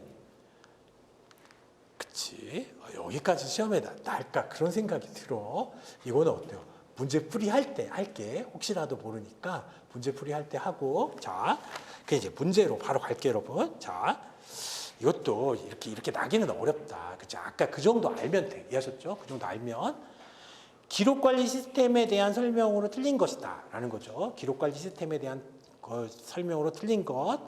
그치, 여기까지 시험에 날까 그런 생각이 들어. 이거는 어때요? 문제풀이 할 때 할게. 혹시라도 모르니까 문제풀이 할 때 하고. 자, 그 이제 문제로 바로 갈게요, 여러분. 자, 이것도 이렇게 나기는 어렵다. 그죠? 아까 그 정도 알면 돼. 이해하셨죠? 그 정도 알면. 기록 관리 시스템에 대한 설명으로 틀린 것이다. 라는 거죠. 기록 관리 시스템에 대한 설명으로 틀린 것.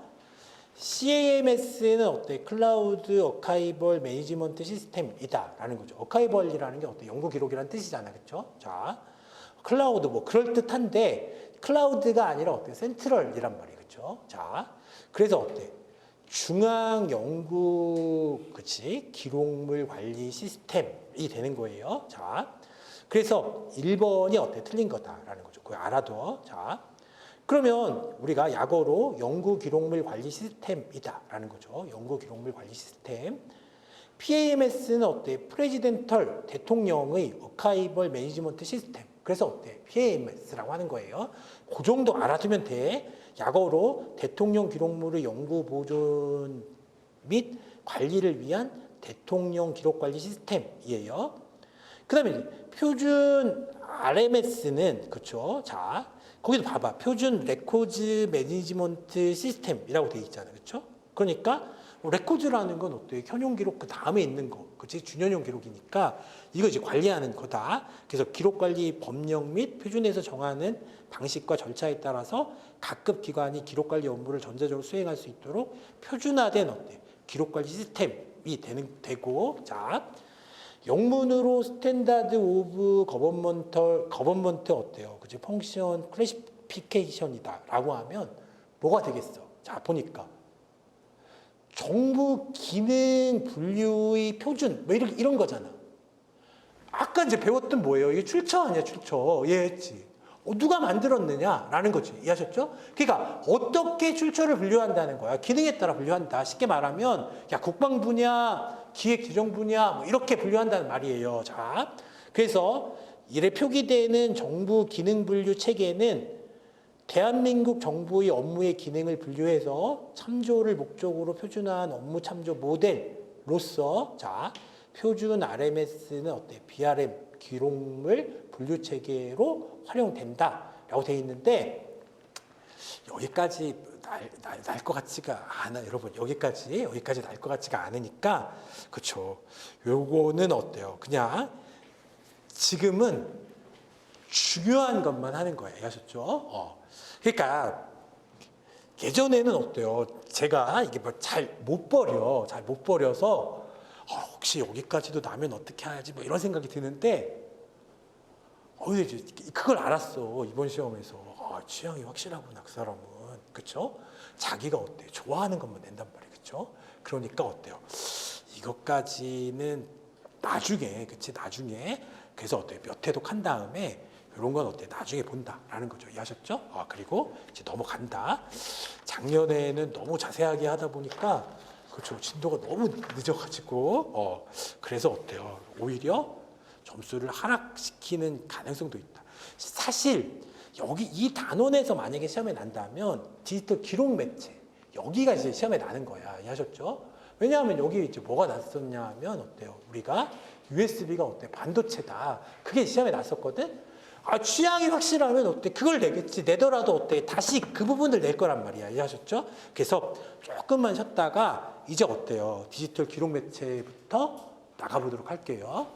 CAMS는 어때? 클라우드 어카이벌 매니지먼트 시스템이다. 라는 거죠. 어카이벌이라는 게 어때? 연구 기록이라는 뜻이잖아. 그쵸? 자, 클라우드 뭐 그럴듯한데 클라우드가 아니라 어때? 센트럴이란 말이에요. 그쵸? 자, 그래서 어때? 중앙 연구, 그치? 기록물 관리 시스템이 되는 거예요. 자, 그래서 1번이 어때? 틀린 거다라는 거죠. 그거 알아둬. 자, 그러면 우리가 약어로 연구 기록물 관리 시스템이다라는 거죠. 연구 기록물 관리 시스템. PAMS는 어때? 프레지덴털 대통령의 어카이벌 매니지먼트 시스템. 그래서 어때? PAMS라고 하는 거예요. 그 정도 알아두면 돼. 약어로 대통령 기록물의 연구 보존 및 관리를 위한 대통령 기록 관리 시스템이에요. 그다음에 표준 RMS는 그렇죠. 자, 거기도 봐봐. 표준 레코드 매니지먼트 시스템이라고 돼 있잖아요. 그렇죠? 그러니까 레코드라는 건 어때요? 현용 기록 그 다음에 있는 거. 그렇지? 준현용 기록이니까 이거 이제 관리하는 거다. 그래서 기록 관리 법령 및 표준에서 정하는 방식과 절차에 따라서 각급 기관이 기록 관리 업무를 전자적으로 수행할 수 있도록 표준화된 어때? 기록 관리 시스템이 되고 자, 영문으로 스탠다드 오브 거버먼트 어때요? 그치? 펑션 클래시피케이션이다라고 하면 뭐가 되겠어? 자, 보니까 정부 기능 분류의 표준 뭐 이런 거잖아. 아까 이제 배웠던 뭐예요? 이게 출처 아니야, 출처. 이해했지? 누가 만들었느냐라는 거지. 이해하셨죠? 그러니까 어떻게 출처를 분류한다는 거야. 기능에 따라 분류한다. 쉽게 말하면 야, 국방 분야, 기획 규정 분야 뭐 이렇게 분류한다는 말이에요. 자, 그래서 이래 표기되는 정부 기능 분류 체계는 대한민국 정부의 업무의 기능을 분류해서 참조를 목적으로 표준화한 업무 참조 모델로서 자, 표준 RMS는 어때? BRM 기록물 분류 체계로 활용된다라고 되어 있는데 여기까지 날 것 같지가 않아 여러분. 여기까지 날 것 같지가 않으니까 그렇죠. 요거는 어때요? 그냥 지금은 중요한 것만 하는 거예요. 아셨죠? 그러니까 예전에는 어때요? 제가 이게 뭐 잘 못 버려서 혹시 여기까지도 나면 어떻게 하지? 뭐 이런 생각이 드는데 그걸 알았어. 이번 시험에서 취향이 확실하구나 그 사람은. 그렇죠? 자기가 어때? 좋아하는 것만 낸단 말이에요. 그렇죠? 그러니까 어때요? 이것까지는 나중에, 그치? 나중에 그래서 어때요? 몇 회독 한 다음에 이런 건 어때? 나중에 본다라는 거죠. 이해하셨죠? 그리고 이제 넘어간다. 작년에는 너무 자세하게 하다 보니까 그렇죠. 진도가 너무 늦어가지고 그래서 어때요? 오히려 점수를 하락시키는 가능성도 있다. 사실 여기 이 단원에서 만약에 시험에 난다면 디지털 기록 매체 여기가 이제 시험에 나는 거야. 이해하셨죠? 왜냐하면 여기 이제 뭐가 났었냐면 어때요? 우리가 USB가 어때? 반도체다. 그게 시험에 났었거든. 취향이 확실하면 어때? 그걸 내겠지. 내더라도 어때? 다시 그 부분을 낼 거란 말이야. 이해하셨죠? 그래서 조금만 쉬었다가 이제 어때요? 디지털 기록 매체부터 나가보도록 할게요.